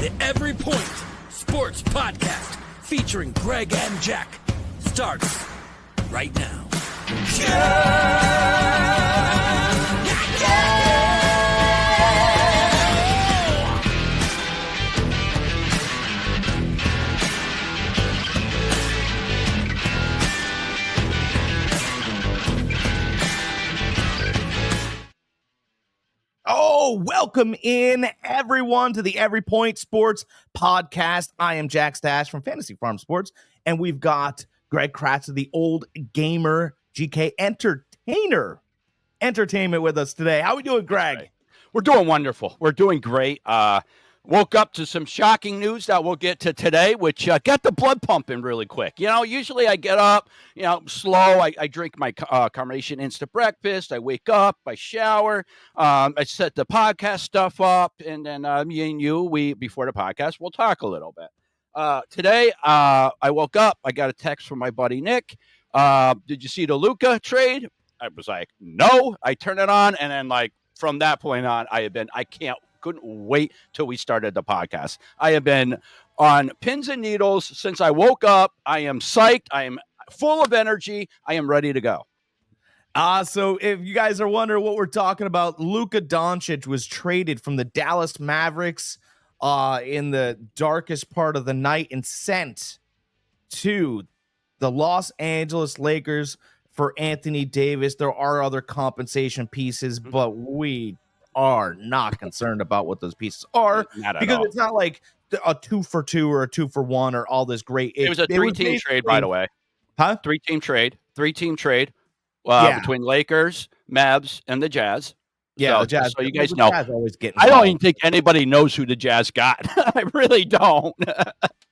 The Every Point Sports Podcast featuring Greg and Jack starts right now. Oh, welcome in everyone to the Every Point Sports Podcast. I am Jack Stache from Fantasy Farm Sports, and we've got Greg Kratz of the Old Gamer GK Entertainment with us today. How are we doing, Greg? Right. We're doing wonderful. We're doing great. Woke up to some shocking news that we'll get to today, which got the blood pumping really quick. You know, usually I get up, slow. I drink my Carnation Instant Breakfast. I wake up, I shower, I set the podcast stuff up, and then me and you, before the podcast, we'll talk a little bit. Today, I woke up. I got a text from my buddy Nick. Did you see the Luka trade? I was like, no. I turned it on, and then from that point on, couldn't wait till we started the podcast. I have been on pins and needles since I woke up. I am psyched. I am full of energy. I am ready to go. So if you guys are wondering what we're talking about, Luka Doncic was traded from the Dallas Mavericks in the darkest part of the night and sent to the Los Angeles Lakers for Anthony Davis. There are other compensation pieces, but we are not concerned about what those pieces are because it's not like a 2-for-2 or a 2-for-1 or all this great. It was a three-team trade, by the way. Huh? Three-team trade between Lakers, Mavs, and the Jazz. Yeah, so, the Jazz. So you guys know. Always get I don't even think anybody knows who the Jazz got. I really don't.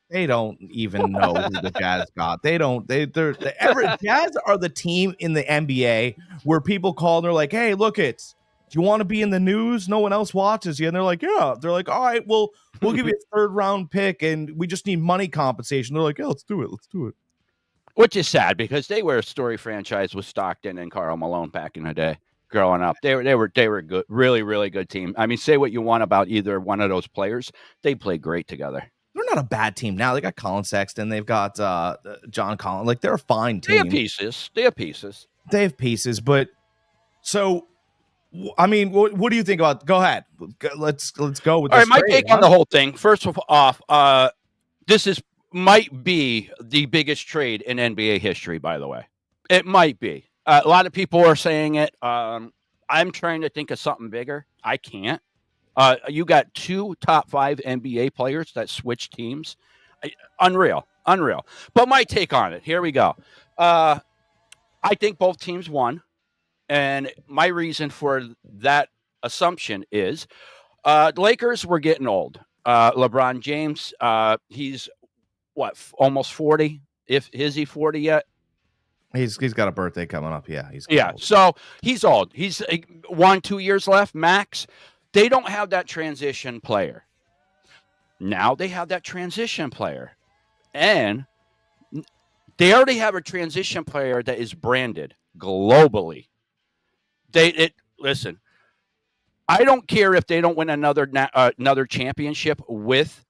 They don't even know who the Jazz got. They don't. Jazz are the team in the NBA where people call and they're like, "Hey, look, do you want to be in the news? No one else watches you." And they're like, "Yeah." They're like, "All right, well, we'll give you a 3rd-round pick, and we just need money compensation." They're like, "Yeah, let's do it. Let's do it." Which is sad because they were a story franchise with Stockton and Karl Malone back in the day. Growing up, they were good, really, really good team. I mean, say what you want about either one of those players, they played great together. They're not a bad team now. They got Colin Sexton. They've got John Collins. Like, they're a fine team. They have pieces. But so, I mean, what do you think about? Go ahead. Let's go with this. All right, my take on the whole thing. First off, this might be the biggest trade in NBA history. By the way, it might be. A lot of people are saying it. I'm trying to think of something bigger. I can't. You got 2 top 5 NBA players that switch teams. Unreal. But my take on it, here we go. I think both teams won. And my reason for that assumption is the Lakers were getting old. LeBron James, he's almost 40? Is he 40 yet? He's got a birthday coming up. Yeah. Old. So he's old. He's 1-2 years left max. They don't have that transition player. Now they have that transition player. And they already have a transition player that is branded globally. Listen, I don't care if they don't win another championship with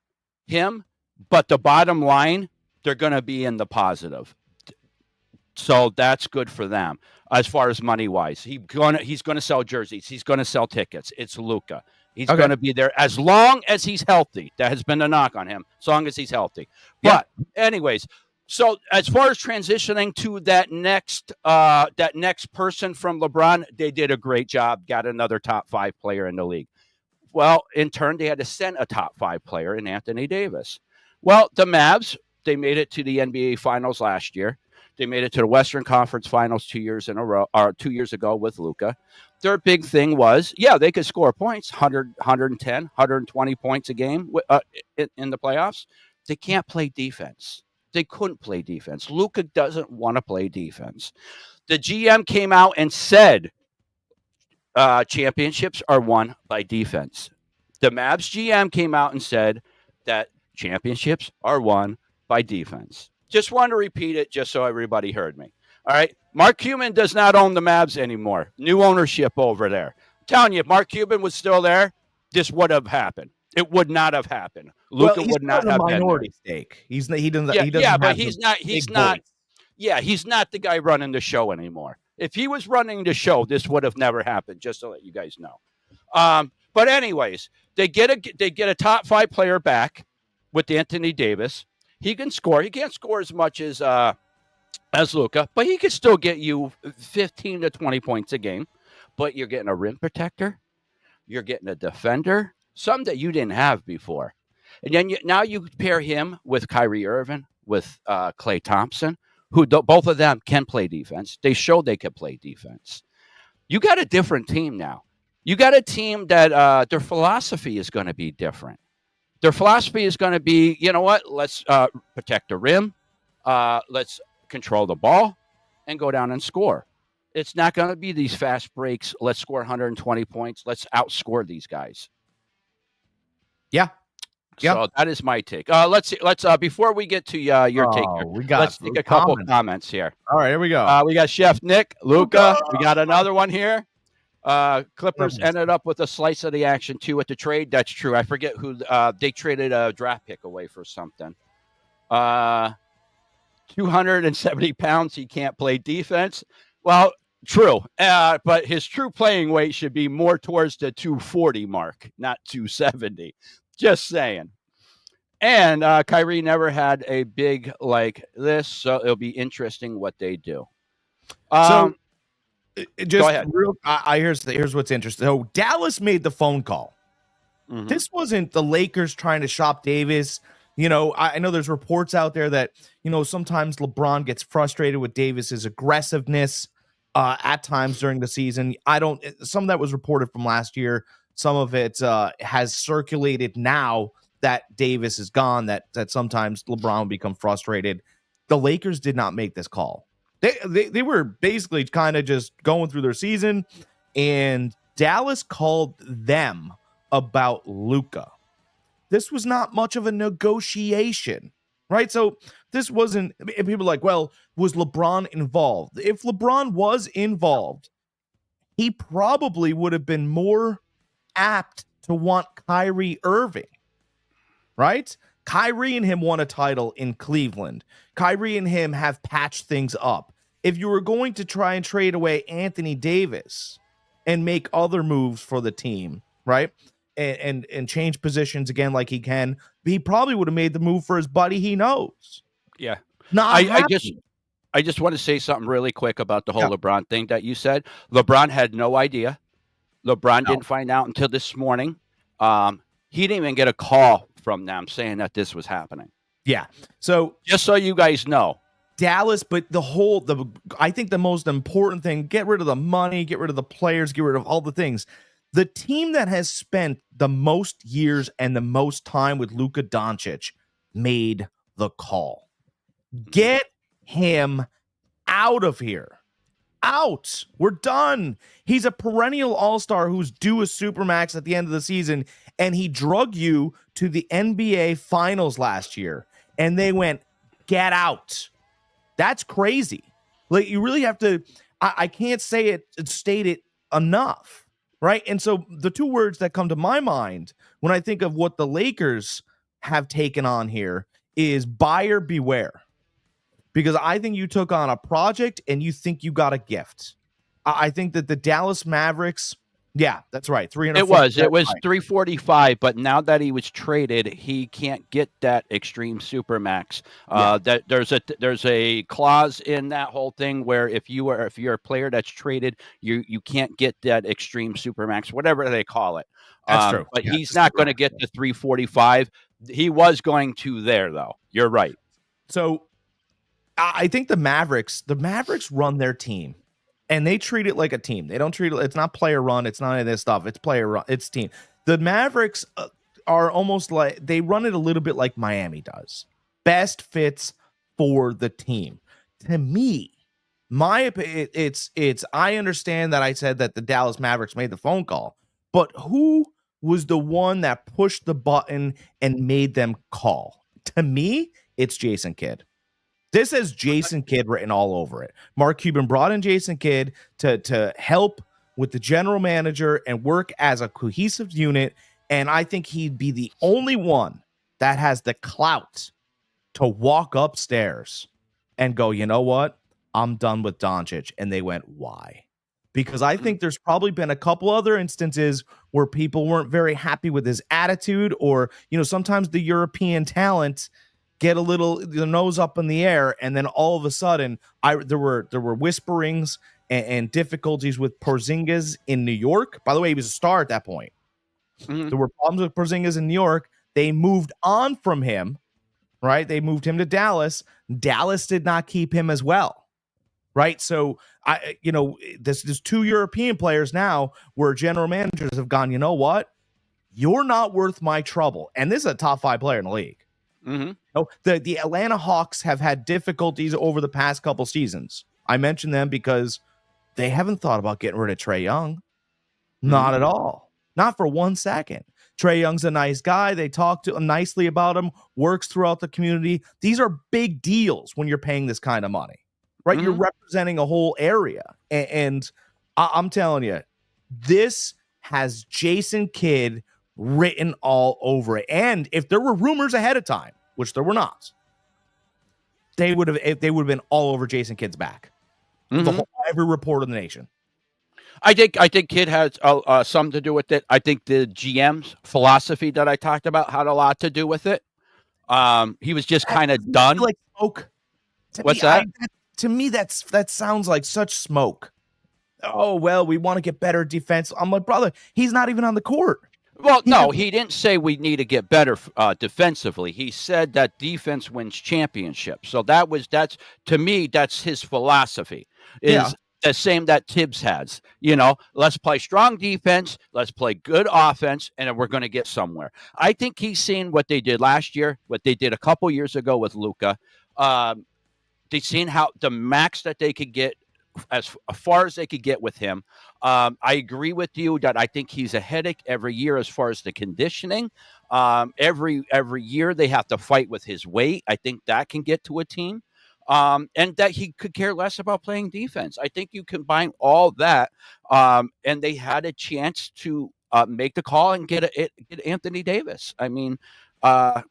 him, but the bottom line, they're going to be in the positive. So that's good for them as far as money wise. He's going to sell jerseys. He's going to sell tickets. It's Luka. He's going to be there as long as he's healthy. That has been a knock on him. As long as he's healthy. But anyways, so as far as transitioning to that next person from LeBron, they did a great job. Got another top 5 player in the league. Well, in turn, they had to send a top 5 player in Anthony Davis. Well, the Mavs, they made it to the NBA Finals last year. They made it to the Western Conference Finals 2 years in a row, or 2 years ago with Luka. Their big thing was, they could score points, 100, 110, 120 points a game in the playoffs. They can't play defense. They couldn't play defense. Luka doesn't want to play defense. The GM came out and said championships are won by defense. The Mavs GM came out and said that championships are won by defense. Just wanted to repeat it just so everybody heard me. All right. Mark Cuban does not own the Mavs anymore. New ownership over there. I'm telling you, if Mark Cuban was still there, this would have happened. It would not have happened. Luka Well, he's would not a have been there. minority stake. He doesn't. Yeah, He doesn't yeah, have but the he's big not. voice. Yeah, he's not the guy running the show anymore. If he was running the show, this would have never happened. Just to let you guys know. But anyways, they get a top 5 player back with Anthony Davis. He can score. He can't score as much as Luka, but he can still get you 15 to 20 points a game. But you're getting a rim protector. You're getting a defender, something that you didn't have before. And then now you pair him with Kyrie Irving, with Klay Thompson, who both of them can play defense. They showed they could play defense. You got a different team now. You got a team that their philosophy is going to be different. Their philosophy is going to be, you know what? Let's protect the rim. Let's control the ball and go down and score. It's not going to be these fast breaks. Let's score 120 points. Let's outscore these guys. Yeah. Yep. So that is my take. Let's before we get to your take here, let's take a couple comments here. All right, here we go. We got Chef Nick, Luka. We got another one here. Clippers ended up with a slice of the action too at the trade. That's true. I forget who they traded a draft pick away for something. 270 pounds. He can't play defense. Well, true. But his true playing weight should be more towards the 240 mark, not 270. Just saying. And Kyrie never had a big like this, so it'll be interesting what they do. So Go just ahead. Here's what's interesting. So Dallas made the phone call. Mhm. This wasn't the Lakers trying to shop Davis. You know, I know there's reports out there that, you know, sometimes LeBron gets frustrated with Davis's aggressiveness at times during the season. Some of that was reported from last year. Some of it has circulated now that Davis is gone, that sometimes LeBron will become frustrated. The Lakers did not make this call. They were basically kind of just going through their season, and Dallas called them about Luka. This was not much of a negotiation, right? So this wasn't, people are like, well, was LeBron involved? If LeBron was involved, he probably would have been more apt to want Kyrie Irving, right? Kyrie and him won a title in Cleveland. Kyrie and him have patched things up. If you were going to try and trade away Anthony Davis and make other moves for the team, right? And change positions again like he can, he probably would have made the move for his buddy he knows. Yeah. I just want to say something really quick about the whole LeBron thing that you said. LeBron had no idea. LeBron didn't find out until this morning. He didn't even get a call from them saying that this was happening. Yeah. So just so you guys know, Dallas, but I think the most important thing, get rid of the money, get rid of the players, get rid of all the things. The team that has spent the most years and the most time with Luka Doncic made the call. Get him out of here. Out. We're done. He's a perennial all-star who's due a supermax at the end of the season, and he drug you to the NBA Finals last year, and they went, get out. That's crazy. Like, you really have to, I can't state it enough, right? And so the two words that come to my mind when I think of what the Lakers have taken on here is buyer beware. Because I think you took on a project and you think you got a gift. I think that the Dallas Mavericks, yeah, that's right. 300. It was 345, but now that he was traded, he can't get that extreme supermax. That there's a clause in that whole thing where if you're a player that's traded, you can't get that extreme supermax, whatever they call it. That's true. But he's not going to get the 345. He was going to there though. You're right. So I think the Mavericks run their team and they treat it like a team. They don't treat it, it's not player run. It's not any of this stuff. It's player run. It's team. The Mavericks are almost like, they run it a little bit like Miami does. Best fits for the team. To me, I understand that I said that the Dallas Mavericks made the phone call, but who was the one that pushed the button and made them call? To me, it's Jason Kidd. This has Jason Kidd written all over it. Mark Cuban brought in Jason Kidd to help with the general manager and work as a cohesive unit And I think he'd be the only one that has the clout to walk upstairs and go, you know what? I'm done with Doncic. And they went, why? Because I think there's probably been a couple other instances where people weren't very happy with his attitude, or, sometimes the European talent get a little the nose up in the air, and then all of a sudden there were whisperings and difficulties with Porzingis in New York. By the way, he was a star at that point. There were problems with Porzingis in New York. They moved on from him, right? They moved him to Dallas. Dallas did not keep him as well, right? So there's two European players now where general managers have gone, you know what? You're not worth my trouble. And this is a top 5 player in the league. The Atlanta Hawks have had difficulties over the past couple seasons. I mentioned them because they haven't thought about getting rid of Trae Young. Not at all. Not for 1 second. Trae Young's a nice guy. They talk to him nicely about him, works throughout the community. These are big deals when you're paying this kind of money, right? You're representing a whole area. And I'm telling you, this has Jason Kidd written all over it. And if there were rumors ahead of time, which there were not, they would have been all over Jason Kidd's back. Every report in the nation. I think Kidd has something to do with it. I think the GM's philosophy that I talked about had a lot to do with it. He was just kind of done. Like smoke. What's that? To me, that sounds like such smoke. Oh, well, we want to get better defense. I'm like, brother, he's not even on the court. Well, no, he didn't say we need to get better defensively. He said that defense wins championships. So that's to me, that's his philosophy. Is the same that Tibbs has. Let's play strong defense, let's play good offense, and then we're going to get somewhere. I think he's seen what they did last year, what they did a couple years ago with Luka. They've seen how the max that they could get, as far as they could get with him. I agree with you that I think he's a headache every year as far as the conditioning. Every year they have to fight with his weight. I think that can get to a team. And that he could care less about playing defense. I think you combine all that, and they had a chance to make the call and get Anthony Davis. I mean, I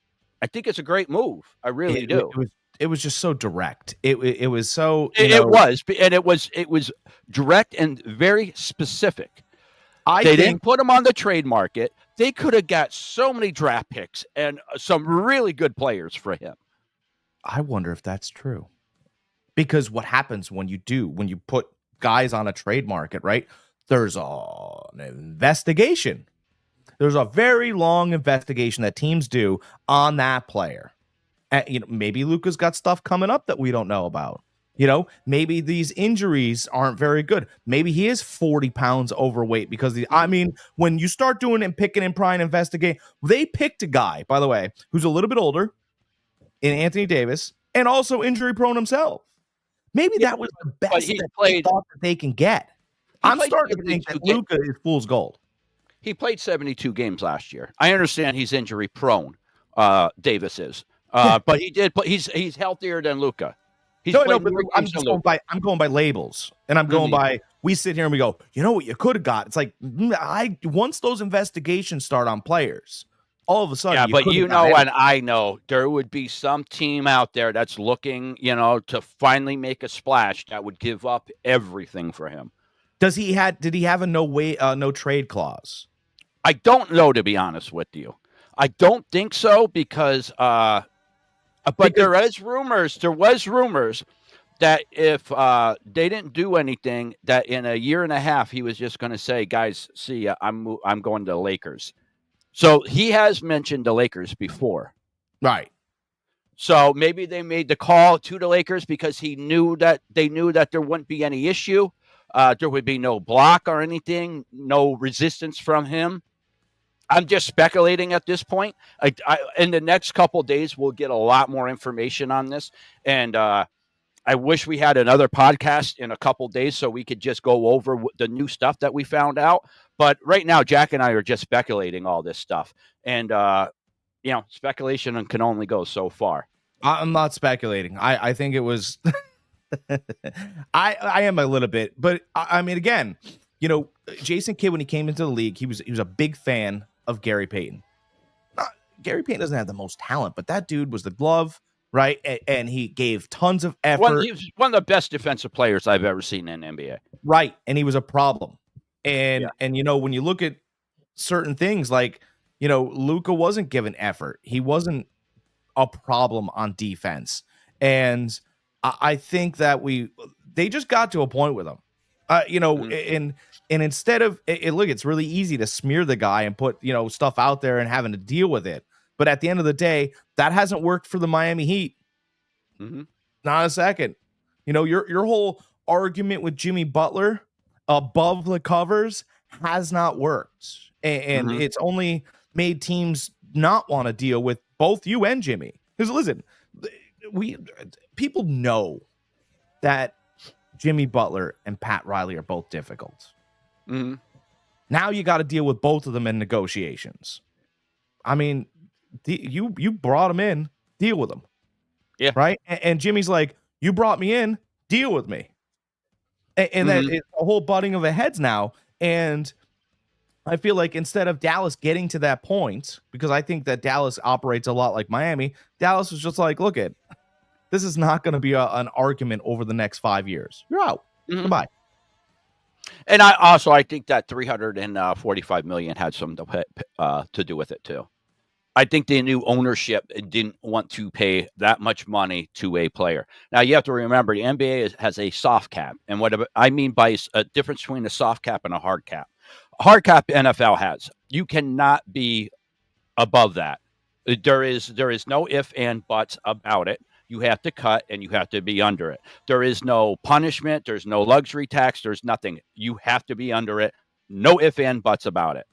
think it's a great move. I really do. It was just so direct. It was so. It was direct and very specific. They didn't put him on the trade market. They could have got so many draft picks and some really good players for him. I wonder if that's true, because what happens when you put guys on a trade market, right? There's an investigation. There's a very long investigation that teams do on that player. And, maybe Luka's got stuff coming up that we don't know about. Maybe these injuries aren't very good. Maybe he is 40 pounds overweight because when you start doing and picking and prying, investigate, they picked a guy, by the way, who's a little bit older, in Anthony Davis, and also injury prone himself. Maybe that was the best they thought that they can get. I'm starting to think that Luka is fool's gold. He played 72 games last year. I understand he's injury prone. Davis is, but he did. He's healthier than Luka. I'm going by labels, and I'm going by. We sit here and we go, you know what you could have got. It's like once those investigations start on players, all of a sudden, but and I know there would be some team out there that's looking, to finally make a splash that would give up everything for him. Did he have a no trade clause? I don't know, to be honest with you. I don't think so because there was rumors that if they didn't do anything, that in a year and a half he was just going to say, guys, see ya, I'm going to the Lakers. So he has mentioned the Lakers before. Right. So maybe they made the call to the Lakers because they knew that there wouldn't be any issue. There would be no block or anything, no resistance from him. I'm just speculating at this point. In the next couple of days, we'll get a lot more information on this. And I wish we had another podcast in a couple of days so we could just go over the new stuff that we found out. But right now, Jack and I are just speculating all this stuff. And, speculation can only go so far. I'm not speculating. I think it was I am a little bit. But, again, Jason Kidd, when he came into the league, he was a big fan of Gary Payton. Gary Payton doesn't have the most talent, but that dude was the glove, right? And he gave tons of effort. He was one of the best defensive players I've ever seen in NBA. Right. And he was a problem. And when you look at certain things like, Luka wasn't given effort. He wasn't a problem on defense. And I think that they just got to a point with him, and instead of look, it's really easy to smear the guy and put, stuff out there and having to deal with it. But at the end of the day, that hasn't worked for the Miami Heat. Mm-hmm. Not a second. Your whole argument with Jimmy Butler above the covers has not worked. And it's only made teams not want to deal with both you and Jimmy. Because listen, people know that Jimmy Butler and Pat Riley are both difficult. Mm-hmm. Now you got to deal with both of them in negotiations. I mean, you brought them in, deal with them. Yeah. Right. And Jimmy's like, you brought me in, deal with me. And that it's a whole butting of the heads now. And I feel like instead of Dallas getting to that point, because I think that Dallas operates a lot like Miami, Dallas was just like, look this is not going to be an argument over the next 5 years. You're out. Goodbye. And I think that $345 million had something to do with it too. I think the new ownership didn't want to pay that much money to a player. Now you have to remember the NBA has a soft cap, and what I mean by a difference between a soft cap and a hard cap. A hard cap NFL has. You cannot be above that. There is no if and buts about it. You have to cut and you have to be under it. There is no punishment. There's no luxury tax. There's nothing. You have to be under it. No if and buts about it.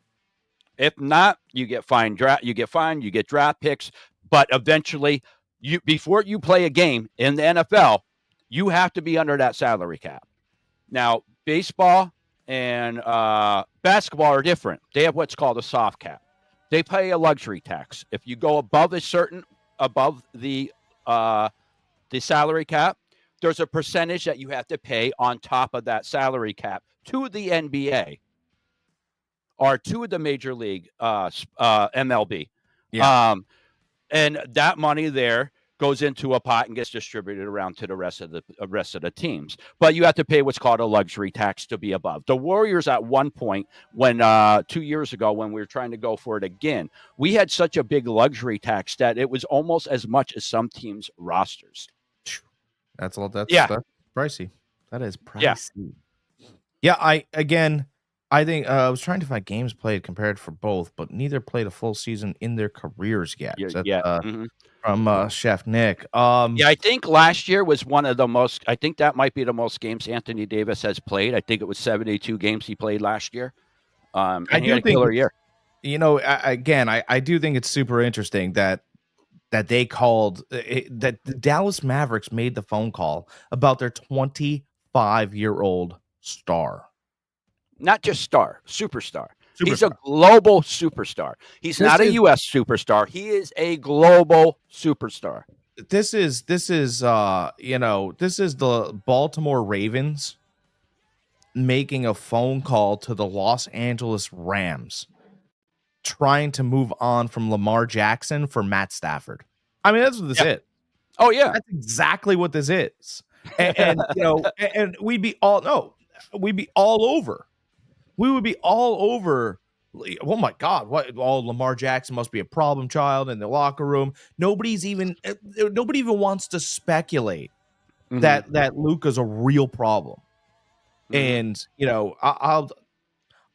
If not, you get fined. You get draft picks. But eventually, before you play a game in the NFL, you have to be under that salary cap. Now, baseball and basketball are different. They have what's called a soft cap. They pay a luxury tax. If you go above the salary cap, there's a percentage that you have to pay on top of that salary cap to the NBA or to the major league MLB. Yeah. And that money there goes into a pot and gets distributed around to the rest of the teams. But you have to pay what's called a luxury tax to be above. The Warriors at one point, when 2 years ago, when we were trying to go for it again, we had such a big luxury tax that it was almost as much as some teams' rosters. That's pricey. That is pricey. Yeah, I think I was trying to find games played compared for both, but neither played a full season in their careers yet. From Chef Nick. I think last year was one of the most. I think that might be the most games Anthony Davis has played. I think it was 72 games he played last year. And he had a killer year. I do think it's super interesting that they called that the Dallas Mavericks made the phone call about their 25-year-old star. Not just star, superstar. He's a global superstar. He's not a U.S. superstar. He is a global superstar. This is the Baltimore Ravens making a phone call to the Los Angeles Rams, trying to move on from Lamar Jackson for Matt Stafford. I mean, that's what this is. Oh yeah, that's exactly what this is. And we'd be all over. We would be all over. Oh my God! Lamar Jackson must be a problem child in the locker room. Nobody even wants to speculate that Luka's a real problem. And I'm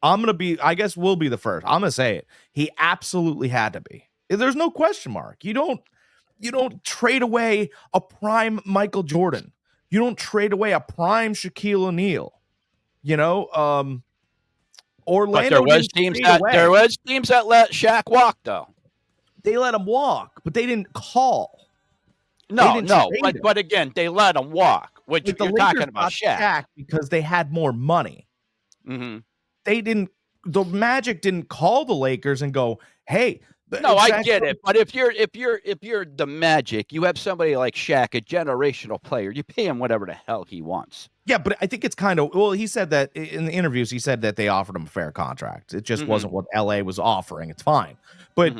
gonna be. I guess we'll be the first. I'm gonna say it. He absolutely had to be. There's no question mark. You don't trade away a prime Michael Jordan. You don't trade away a prime Shaquille O'Neal. Orlando. But there was teams that let Shaq walk, though. They let him walk, but they didn't call. No. But again, they let him walk. Which you're talking about Shaq because they had more money. Mm-hmm. They didn't. The Magic didn't call the Lakers and go, "Hey, No, I get it, but if you're the Magic, you have somebody like Shaq, a generational player. You pay him whatever the hell he wants. Yeah, but I think it's kind of, well, he said that in the interviews, he said that they offered him a fair contract. It just wasn't what LA was offering. It's fine. But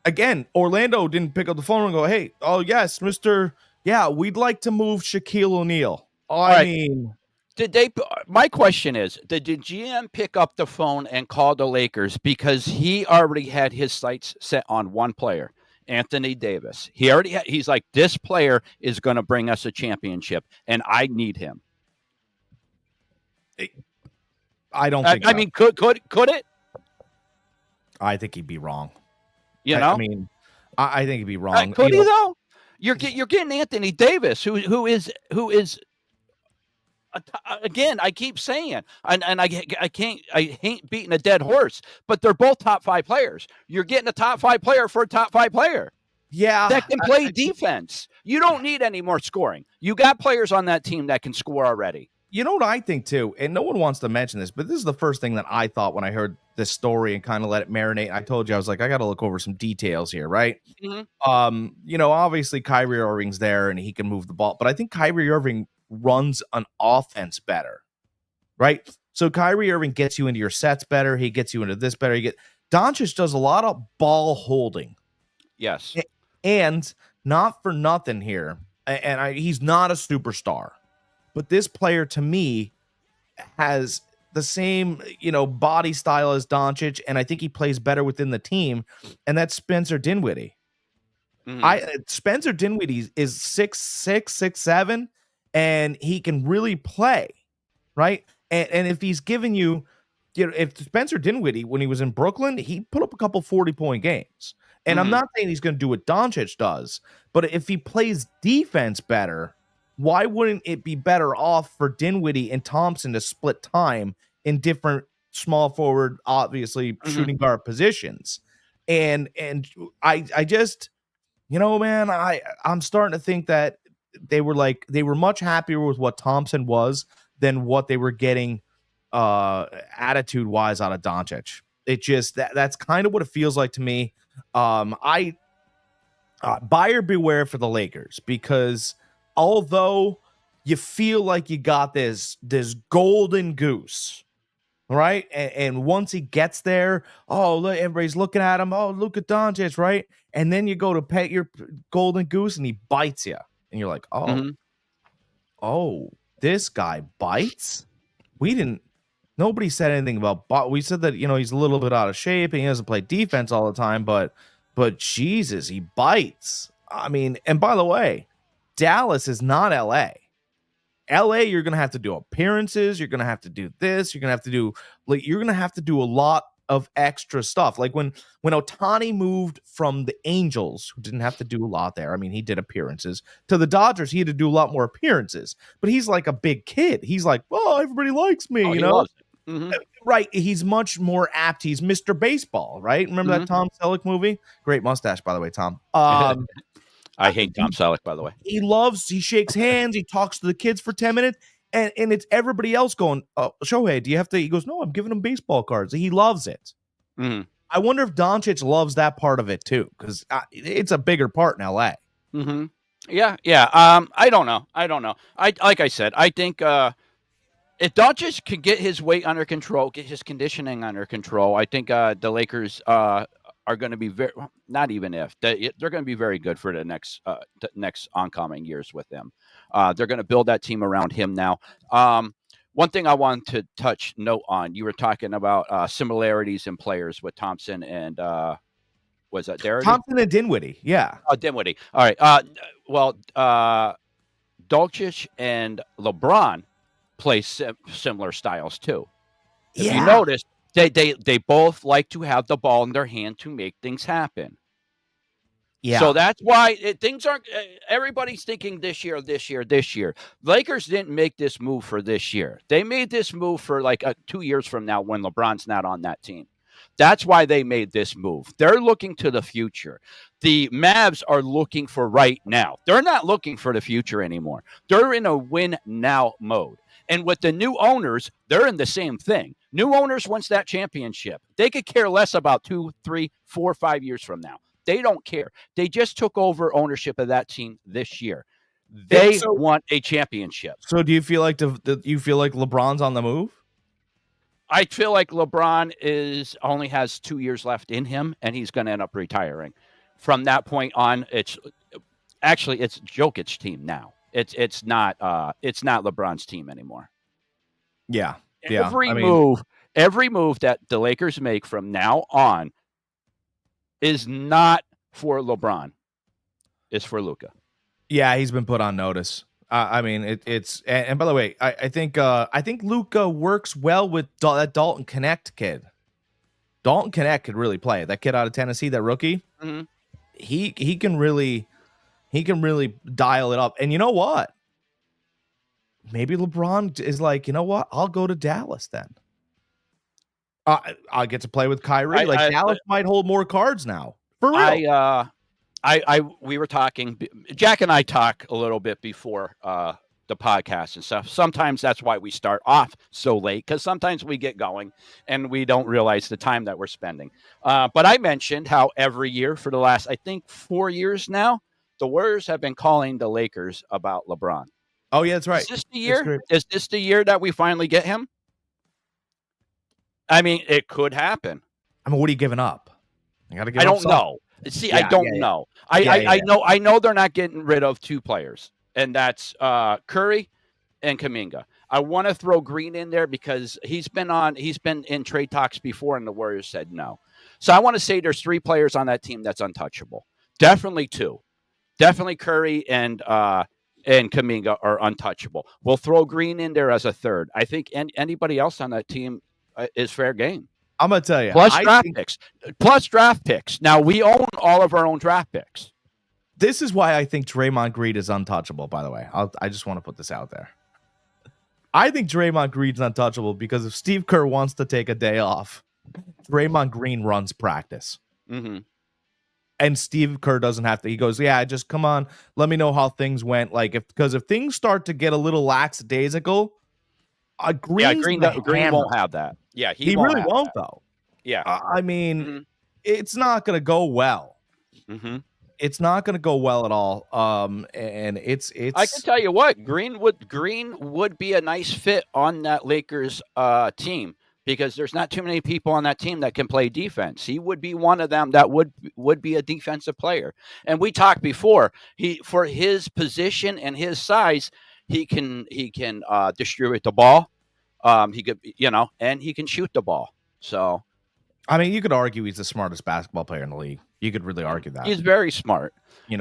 again, Orlando didn't pick up the phone and go, hey, oh, yes, we'd like to move Shaquille O'Neal. I mean, did they? My question is, did the GM pick up the phone and call the Lakers because he already had his sights set on one player, Anthony Davis? He's like, this player is going to bring us a championship, and I need him. I don't think. I mean, could it? I think he'd be wrong. I mean, I think he'd be wrong. Could he though? You're getting Anthony Davis, who is. Again, I keep saying, and I hate beating a dead horse, but they're both top 5 players. You're getting a top 5 player for a top 5 player. Yeah, that can play defense. You don't need any more scoring. You got players on that team that can score already. You know what I think too, and no one wants to mention this, but this is the first thing that I thought when I heard this story and kind of let it marinate. I told you, I was like, I got to look over some details here, right? Obviously Kyrie Irving's there and he can move the ball, but I think Kyrie Irving runs an offense better, right? So Kyrie Irving gets you into your sets better. He gets you into this better. Doncic does a lot of ball holding. Yes. And not for nothing here. He's not a superstar, but this player to me has the same, body style as Doncic. And I think he plays better within the team. And that's Spencer Dinwiddie. Spencer Dinwiddie is 6'6", 6'7", and he can really play, right? And if he's giving you, if Spencer Dinwiddie, when he was in Brooklyn, he put up a couple 40-point games. And I'm not saying he's going to do what Doncic does, but if he plays defense better, why wouldn't it be better off for Dinwiddie and Thompson to split time in different small forward, obviously shooting guard positions? And I just, man, I'm starting to think that they were much happier with what Thompson was than what they were getting attitude wise out of Doncic. It just that's kind of what it feels like to me. Buyer beware for the Lakers, because although you feel like you got this golden goose, right? And once he gets there, look, everybody's looking at him. Oh, Luka Doncic, right? And then you go to pet your golden goose and he bites you. And you're like, this guy bites? Nobody said anything about, we said that, he's a little bit out of shape and he doesn't play defense all the time, but Jesus, he bites. I mean, and by the way, Dallas is not LA. LA, you're going to have to do appearances. You're going to have to do this. You're going to have to do a lot of extra stuff. Like when Ohtani moved from the Angels, who didn't have to do a lot there. I mean, he did appearances, to the Dodgers. He had to do a lot more appearances, but he's like a big kid. He's like, everybody likes me, He loves it. Right. He's much more apt. He's Mr. Baseball, right? Remember that Tom Selleck movie? Great mustache, by the way, Tom. I hate Tom Selleck, by the way. He shakes hands. He talks to the kids for 10 minutes. And it's everybody else going, Shohei, do you have to? He goes, no, I'm giving him baseball cards. He loves it. I wonder if Doncic loves that part of it too, because it's a bigger part in LA. Yeah. I don't know. Like I said, I think if Doncic could get his weight under control, get his conditioning under control, I think the Lakers are going to be they're going to be very good for the next oncoming years with him. They're going to build that team around him now. One thing I wanted to note on, you were talking about similarities in players with Thompson and was that Derek? Thompson and Dinwiddie, yeah. Oh, Dinwiddie. All right. Doncic and LeBron play similar styles too. If you notice, they both like to have the ball in their hand to make things happen. Yeah. So that's why things aren't. Everybody's thinking this year. Lakers didn't make this move for this year. They made this move for like 2 years from now when LeBron's not on that team. That's why they made this move. They're looking to the future. The Mavs are looking for right now. They're not looking for the future anymore. They're in a win now mode. And with the new owners, they're in the same thing. New owners wants that championship. They could care less about 2, 3, 4, 5 years from now. They don't care. They just took over ownership of that team this year. They want a championship. So do you feel like LeBron's on the move? I feel like LeBron only has 2 years left in him, and he's going to end up retiring. From that point on, it's Jokic's team now. It's not LeBron's team anymore. Yeah. Every move that the Lakers make from now on is not for LeBron. It's for Luka. Yeah, he's been put on notice. It's by the way, I think Luka works well with that Dalton Connect kid. Dalton Connect could really play. That kid out of Tennessee, that rookie. Mm-hmm. He can really dial it up. And you know what? Maybe LeBron is like, you know what? I'll go to Dallas then. I'll get to play with Kyrie. Dallas might hold more cards now. For real. We were talking. Jack and I talk a little bit before the podcast and stuff. Sometimes that's why we start off so late, because sometimes we get going and we don't realize the time that we're spending. But I mentioned how every year for the last, I think, 4 years now, the Warriors have been calling the Lakers about LeBron. Oh yeah, that's right. Is this the year? Is this the year that we finally get him? I mean, it could happen. I mean, what are you giving up? You got to give. I don't know. See, I don't know. I know they're not getting rid of 2 players, and that's Curry and Kuminga. I want to throw Green in there because he's been in trade talks before, and the Warriors said no. So I want to say there's 3 players on that team that's untouchable. Definitely 2. Definitely Curry and Kuminga are untouchable. We'll throw Green in there as a 3rd. I think anybody else on that team is fair game. I'm going to tell you. Plus draft picks. Now, we own all of our own draft picks. This is why I think Draymond Green is untouchable, by the way. I just want to put this out there. I think Draymond Green's untouchable because if Steve Kerr wants to take a day off, Draymond Green runs practice. Mm-hmm. And Steve Kerr doesn't have to. He goes, yeah, just come on. Let me know how things went. Because if things start to get a little lackadaisical, Green won't have that. Yeah, he really won't, though. Yeah. It's not going to go well. Mm-hmm. It's not going to go well at all. And it's. I can tell you what, Green would be a nice fit on that Lakers team because there's not too many people on that team that can play defense. He would be one of them that would be a defensive player. And we talked before, for his position and his size, he can distribute the ball. He could, and he can shoot the ball. So, I mean, you could argue he's the smartest basketball player in the league. You could really argue that. He's very smart. He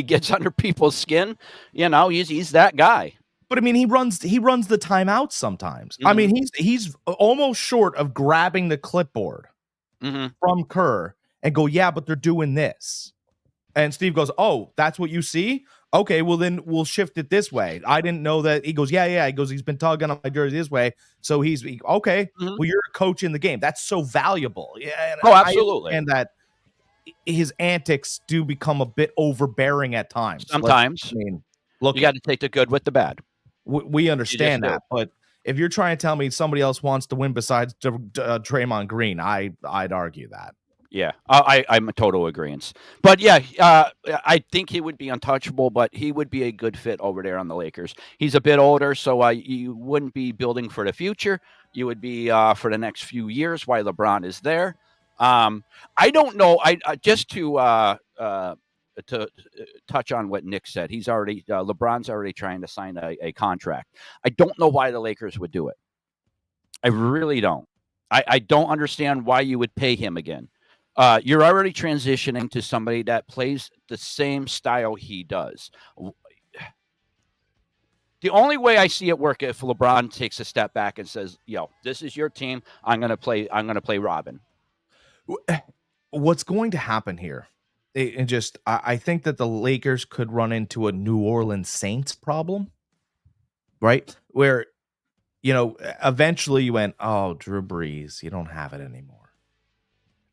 gets under people's skin. He's that guy. But I mean, he runs the timeouts sometimes. Mm-hmm. I mean, he's almost short of grabbing the clipboard from Kerr and go, yeah, but they're doing this. And Steve goes, oh, that's what you see? Okay, well, then we'll shift it this way. I didn't know that. He goes, yeah. He goes, he's been tugging on my jersey this way. So okay. Mm-hmm. Well, you're a coach in the game. That's so valuable. Yeah, absolutely. And that his antics do become a bit overbearing at times. Sometimes. Look, you got to take the good with the bad. We understand that. But if you're trying to tell me somebody else wants to win besides Draymond Green, I'd argue that. Yeah, I'm a total agreement. But yeah, I think he would be untouchable, but he would be a good fit over there on the Lakers. He's a bit older, so you wouldn't be building for the future. You would be for the next few years while LeBron is there. I don't know. I just to touch on what Nick said, LeBron's already trying to sign a contract. I don't know why the Lakers would do it. I really don't. I don't understand why you would pay him again. You're already transitioning to somebody that plays the same style he does. The only way I see it work if LeBron takes a step back and says, "Yo, this is your team. I'm gonna play Robin." What's going to happen here? I think that the Lakers could run into a New Orleans Saints problem, right? Where, eventually you went, "Oh, Drew Brees, you don't have it anymore."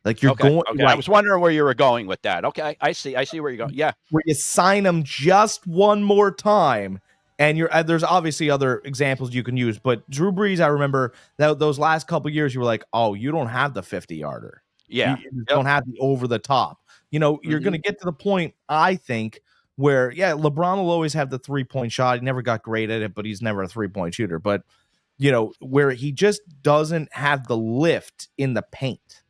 Like you're going. Okay. I was wondering where you were going with that. Okay, I see where you're going. Yeah, where you sign him just one more time, And there's obviously other examples you can use, but Drew Brees, I remember that those last couple of years, you were like, oh, you don't have the 50-yarder. Yeah. You don't have the over the top. You're going to get to the point, I think, where, LeBron will always have the 3-point shot. He never got great at it, but he's never a 3-point shooter. But, where he just doesn't have the lift in the paint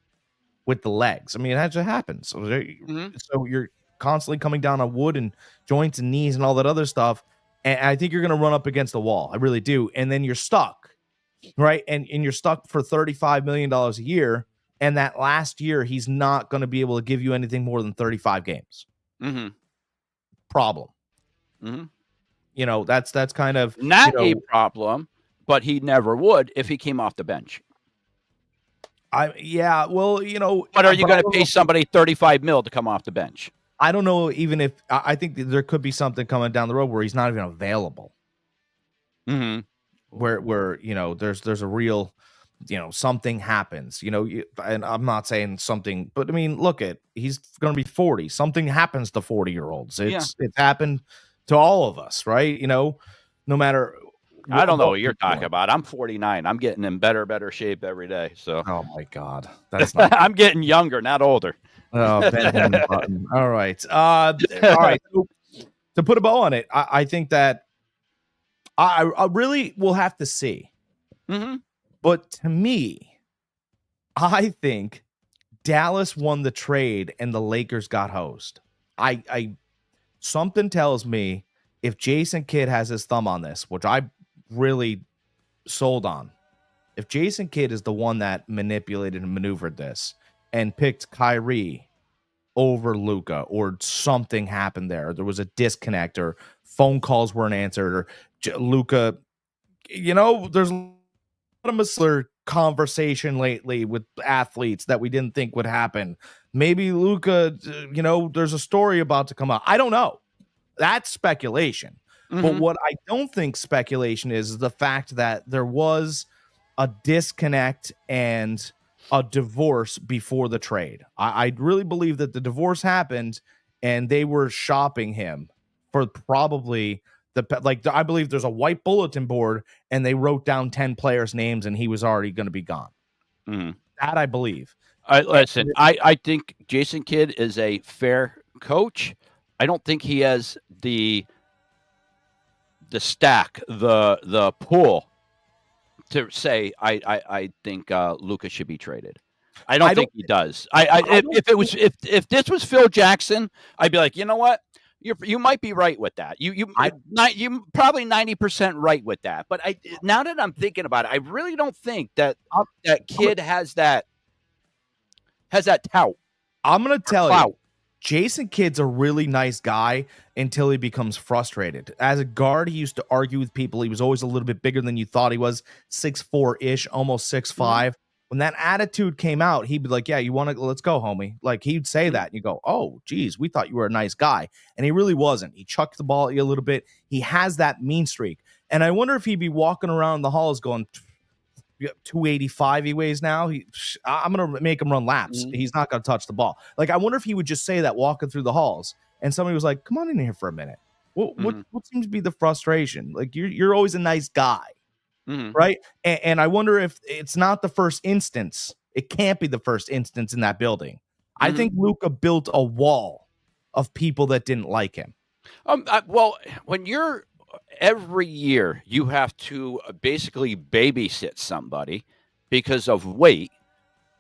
with the legs. I mean, that just happens. So you're constantly coming down on wood and joints and knees and all that other stuff. And I think you're going to run up against the wall. I really do. And then you're stuck, right? And you're stuck for $35 million a year. And that last year, he's not going to be able to give you anything more than 35 games. Problem. That's kind of not a problem, but he never would if he came off the bench. But are you going to pay somebody $35 million to come off the bench? I don't know. Even if I think there could be something coming down the road where he's not even available. Where there's a real, something happens. And I'm not saying something, but I mean, he's going to be 40. Something happens to 40-year-olds. It's happened to all of us, right? No matter. I don't know what you're talking about. I'm 49. I'm getting in better shape every day. So. Oh my God, that's not. I'm getting younger, not older. Oh, Benjamin Button. All right. All right. So, to put a bow on it, I think that I really will have to see. But to me, I think Dallas won the trade and the Lakers got hosed. I something tells me if Jason Kidd has his thumb on this, which I really sold on, if Jason Kidd is the one that manipulated and maneuvered this and picked Kyrie over Luka, or something happened there was a disconnect, or phone calls weren't answered, or Luka, there's a lot of muscular conversation lately with athletes that we didn't think would happen. Maybe Luka, there's a story about to come out. I don't know. That's speculation. But what I don't think speculation is the fact that there was a disconnect and a divorce before the trade. I really believe that the divorce happened and they were shopping him for probably I believe there's a white bulletin board and they wrote down 10 players' names and he was already going to be gone. That I believe. Listen, I think Jason Kidd is a fair coach. I don't think he has the stack, the pool to say I think Luka should be traded. I don't think he does. If this was Phil Jackson, I'd be like, you know what? You might be right with that. You probably 90% right with that. But now that I'm thinking about it, I really don't think that Kidd has that tout. I'm gonna tell you, Jason Kidd's a really nice guy until he becomes frustrated. As a guard, he used to argue with people. He was always a little bit bigger than you thought he was, 6'4"-ish, almost 6'5". When that attitude came out, he'd be like, yeah, you want to, let's go, homie. Like, he'd say that. And you go, oh, geez, we thought you were a nice guy. And he really wasn't. He chucked the ball at you a little bit. He has that mean streak. And I wonder if he'd be walking around the halls going, 285 he weighs now. I'm going to make him run laps. He's not going to touch the ball. Like, I wonder if he would just say that walking through the halls and somebody was like, come on in here for a minute. What seems to be the frustration? Like, you're always a nice guy. Right. And I wonder if it's not the first instance. It can't be the first instance in that building. I think Luka built a wall of people that didn't like him. Well, when you're every year you have to basically babysit somebody because of weight,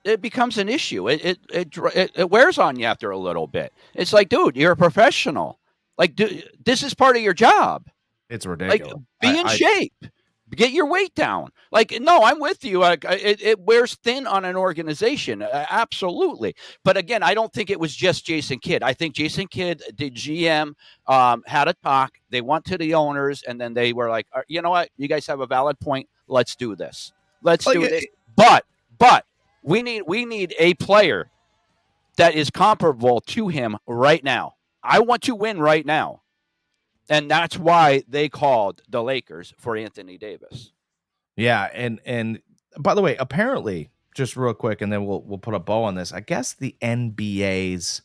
it becomes an issue. It wears on you after a little bit. It's like, dude, you're a professional. Like, this is part of your job. It's ridiculous. Like, be in shape. Get your weight down. Like, no, I'm with you. It wears thin on an organization. Absolutely. But again, I don't think it was just Jason Kidd. I think Jason Kidd, the GM, had a talk. They went to the owners, and then they were like, you know what? You guys have a valid point. Let's do this. Let's do this. But we need a player that is comparable to him right now. I want to win right now. And that's why they called the Lakers for Anthony Davis. Yeah, and by the way, apparently, just real quick, and then we'll put a bow on this. I guess the NBA's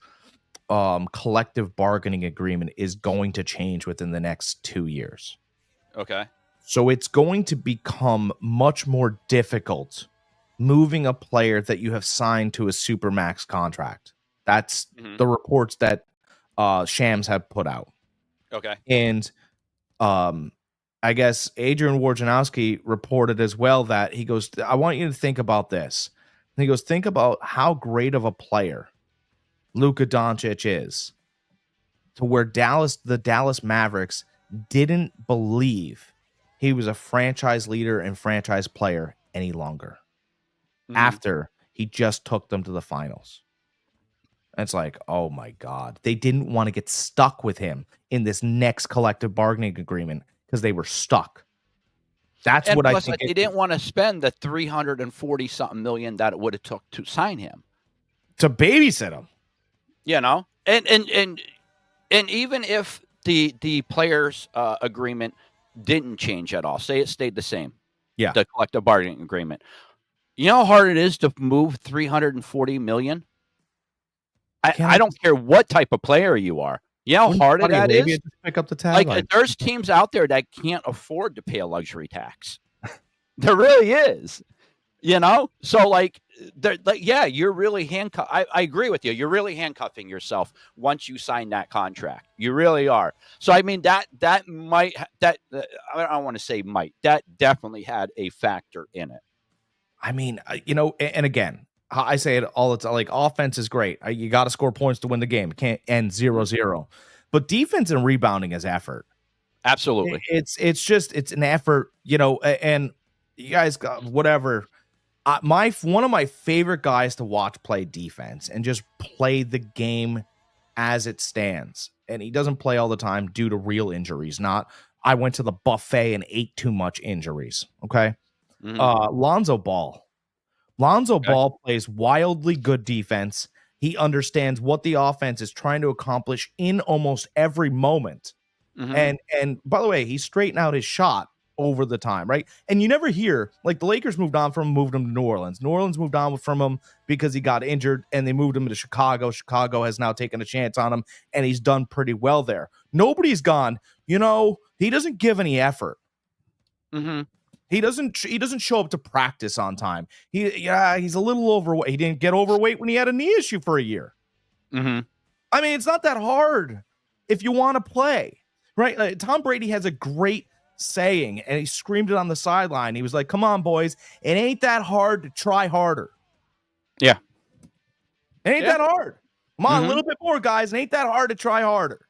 collective bargaining agreement is going to change within the next 2 years. Okay. So it's going to become much more difficult moving a player that you have signed to a supermax contract. That's Hmm. the reports that Shams have put out. Okay. And I guess Adrian Wojnarowski reported as well that he goes, I want you to think about this. And he goes, think about how great of a player Luka Doncic is, to where the Dallas Mavericks didn't believe he was a franchise leader and franchise player any longer after he just took them to the finals. And it's like, oh my God, they didn't want to get stuck with him in this next collective bargaining agreement because they were stuck. That's And what I plus, think. they didn't want to spend the 340 something million that it would have took to sign him. To babysit him. You know, and even if the players' agreement didn't change at all, say it stayed the same, Yeah. the collective bargaining agreement. You know how hard it is to move 340 million? I don't care what type of player you are. You know how hard that is? Just pick up the tab. Like, there's teams out there that can't afford to pay a luxury tax. There really is. You know? So, yeah, you're really handcuffed. I agree with you. You're really handcuffing yourself once you sign that contract. You really are. So, I mean, that might, I don't want to say might, that definitely had a factor in it. I mean, and again, I say it all the time, like, offense is great. You got to score points to win the game. It can't end 0-0. But defense and rebounding is effort. Absolutely. It's an effort, and you guys got whatever. One of my favorite guys to watch play defense and just play the game as it stands. And he doesn't play all the time due to real injuries, not I went to the buffet and ate too much injuries. Okay. Lonzo Ball. Ball plays wildly good defense. He understands what the offense is trying to accomplish in almost every moment. And by the way, he straightened out his shot over the time, right? And you never hear, like, the Lakers moved on from him, moved him to New Orleans. New Orleans moved on from him because he got injured, and they moved him to Chicago. Chicago has now taken a chance on him, and he's done pretty well there. Nobody's gone, he doesn't give any effort. He doesn't show up to practice on time. He's a little overweight. He didn't get overweight when he had a knee issue for a year. I mean, it's not that hard if you want to play, right? Like, Tom Brady has a great saying, and he screamed it on the sideline. He was like, come on, boys, it ain't that hard to try harder. Yeah. It ain't that hard. Come on, a little bit more, guys. It ain't that hard to try harder.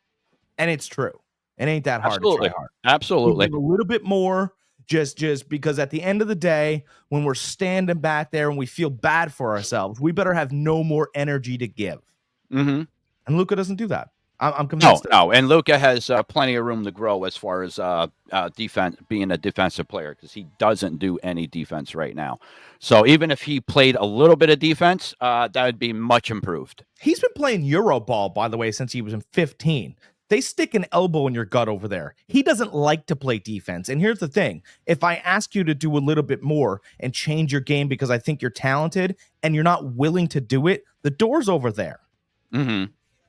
And it's true. It ain't that hard to try hard. Absolutely. A little bit more, just because at the end of the day, when we're standing back there and we feel bad for ourselves, we better have no more energy to give. And Luka doesn't do that. I'm convinced. No, and Luka has plenty of room to grow as far as defense, being a defensive player, because he doesn't do any defense right now. So even if he played a little bit of defense, that would be much improved. He's been playing Euro ball, by the way, since he was in 15. They stick an elbow in your gut over there. He doesn't like to play defense. And here's the thing. If I ask you to do a little bit more and change your game because I think you're talented and you're not willing to do it, the door's over there.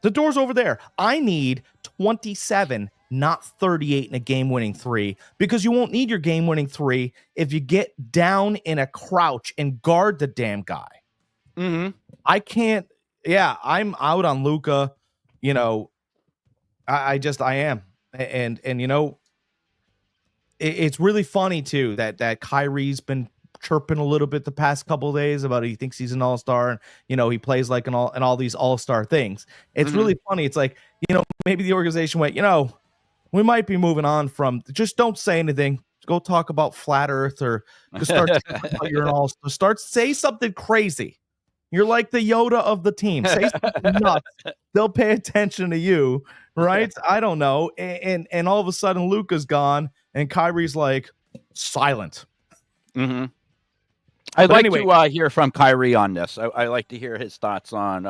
The door's over there. I need 27, not 38 in a game-winning three, because you won't need your game-winning three if you get down in a crouch and guard the damn guy. I can't. Yeah, I'm out on Luka. I am. And it's really funny too that Kyrie's been chirping a little bit the past couple of days about he thinks he's an all-star, and he plays like all these all-star things. It's really funny. It's like, maybe the organization went, we might be moving on from, just don't say anything. Go talk about flat earth, or start talking about you're an all-star. Say something crazy. You're like the Yoda of the team. Say something nuts. They'll pay attention to you, right? I don't know. And all of a sudden Luka's gone and Kyrie's like silent. I'd like to hear from Kyrie on this. I like to hear his thoughts on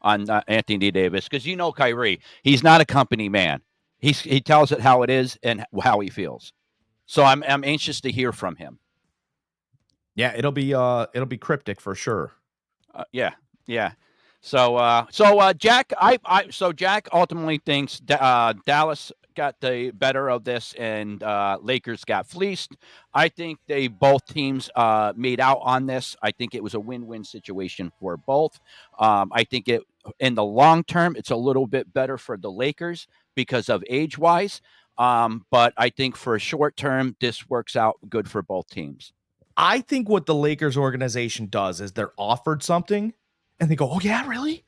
Anthony Davis, because Kyrie, he's not a company man. He tells it how it is and how he feels. So I'm anxious to hear from him. Yeah, it'll be cryptic for sure. Yeah. So Jack, Jack ultimately thinks Dallas got the better of this, and Lakers got fleeced. I think both teams made out on this. I think it was a win-win situation for both. I think in the long term, it's a little bit better for the Lakers because of age-wise. But I think for a short term, this works out good for both teams. I think what the Lakers organization does is they're offered something and they go, oh, yeah, really?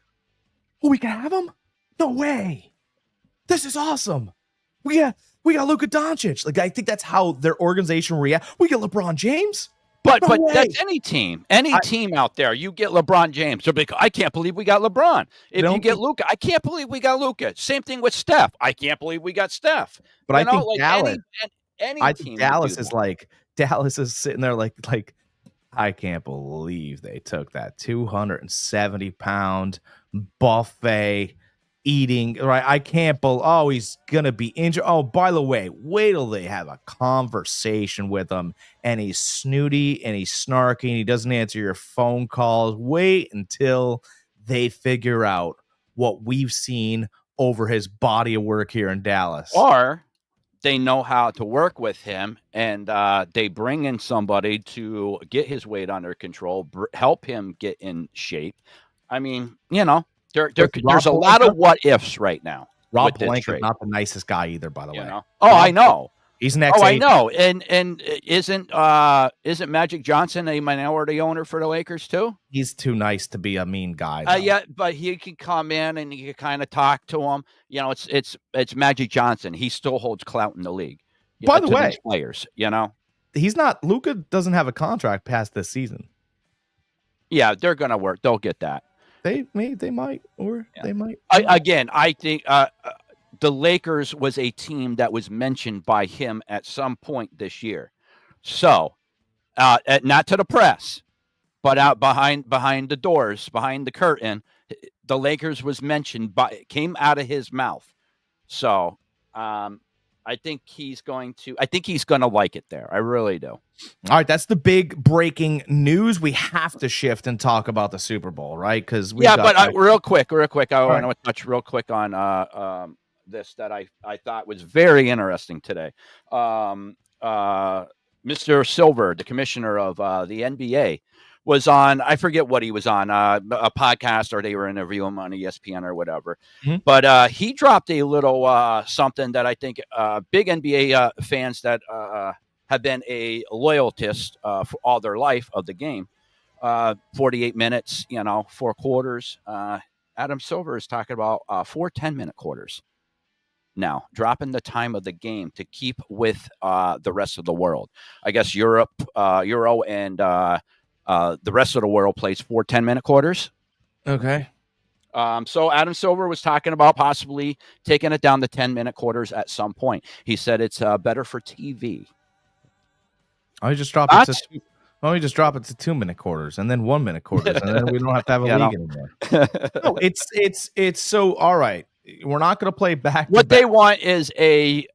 Oh, we can have him? No way. This is awesome. We got Luka Doncic. Like, I think that's how their organization react. We get LeBron James. But No way. that's any team out there. You get LeBron James. They're like, I can't believe we got LeBron. If you get Luka, I can't believe we got Luka. Same thing with Steph. I can't believe we got Steph. But I think Dallas. Any team Dallas is like Dallas is sitting there like I can't believe they took that 270-pound buffet eating, right? I can't believe, oh, he's gonna be injured. Oh, by the way, wait till they have a conversation with him and he's snooty and he's snarky and he doesn't answer your phone calls. Wait until they figure out what we've seen over his body of work here in Dallas. Or they know how to work with him, and they bring in somebody to get his weight under control, help him get in shape. I mean, there's a lot of what ifs right now. Rob Pelinka's not the nicest guy either, by the way. I know. He's an ex. I know. And isn't Magic Johnson a minority owner for the Lakers too? He's too nice to be a mean guy. Yeah, but he can come in and you can kind of talk to him. It's Magic Johnson. He still holds clout in the league. By the way, players, he's not. Luka doesn't have a contract past this season. Yeah, they're gonna work. They'll get that. They might, they might. I think the Lakers was a team that was mentioned by him at some point this year. So, not to the press, but out behind the doors, behind the curtain, the Lakers was mentioned came out of his mouth. So, I think he's going to like it there. I really do. All right, that's the big breaking news. We have to shift and talk about the Super Bowl, right? Because real quick, I want to touch real quick on this that I thought was very interesting today. Mr. Silver, the commissioner of the NBA, was on, I forget what he was on, a podcast, or they were interviewing him on ESPN or whatever. Mm-hmm. But he dropped a little something that I think big NBA fans that have been a loyalist for all their life of the game, 48 minutes, 4 quarters. Adam Silver is talking about 4 10-minute quarters now, dropping the time of the game to keep with the rest of the world. I guess Euro and the rest of the world plays 4 10-minute quarters. Okay. So Adam Silver was talking about possibly taking it down to 10-minute quarters at some point. He said it's better for TV. I just drop it to 2-minute quarters and then 1-minute quarters, and then we don't have to have a league anymore. No, it's so all right. We're not going to play back. What they want is a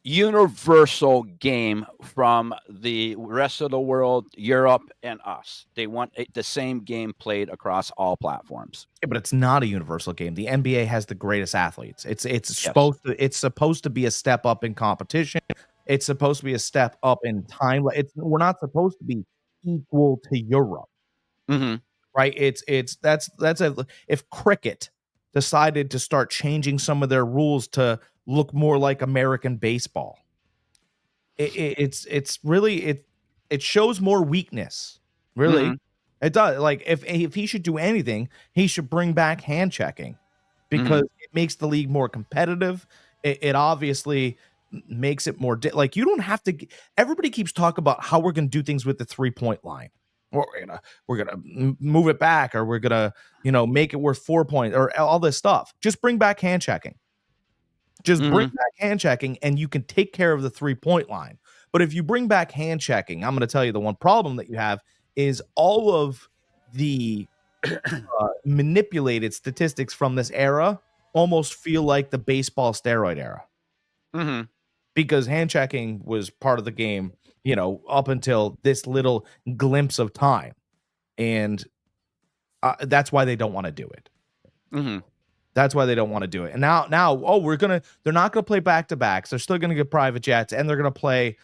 universal game from the rest of the world, Europe and us. They want the same game played across all platforms. Yeah, but it's not a universal game. The NBA has the greatest athletes. It's supposed to be a step up in competition. It's supposed to be a step up in time. We're not supposed to be equal to Europe, right? If cricket decided to start changing some of their rules to look more like American baseball, it shows more weakness. Really, it does. Like if he should do anything, he should bring back hand checking because it makes the league more competitive. It obviously makes it more like you don't have to. Everybody keeps talking about how we're going to do things with the 3-point line. We're gonna move it back, or we're gonna make it worth 4 points, or all this stuff. Just bring back hand checking. Just bring back hand checking, and you can take care of the 3-point line. But if you bring back hand checking, I'm going to tell you the one problem that you have is all of the manipulated statistics from this era almost feel like the baseball steroid era. Because hand checking was part of the game, up until this little glimpse of time. And that's why they don't want to do it. That's why they don't want to do it. And now, they're not going to play back-to-backs. They're still going to get private jets, and they're going to play,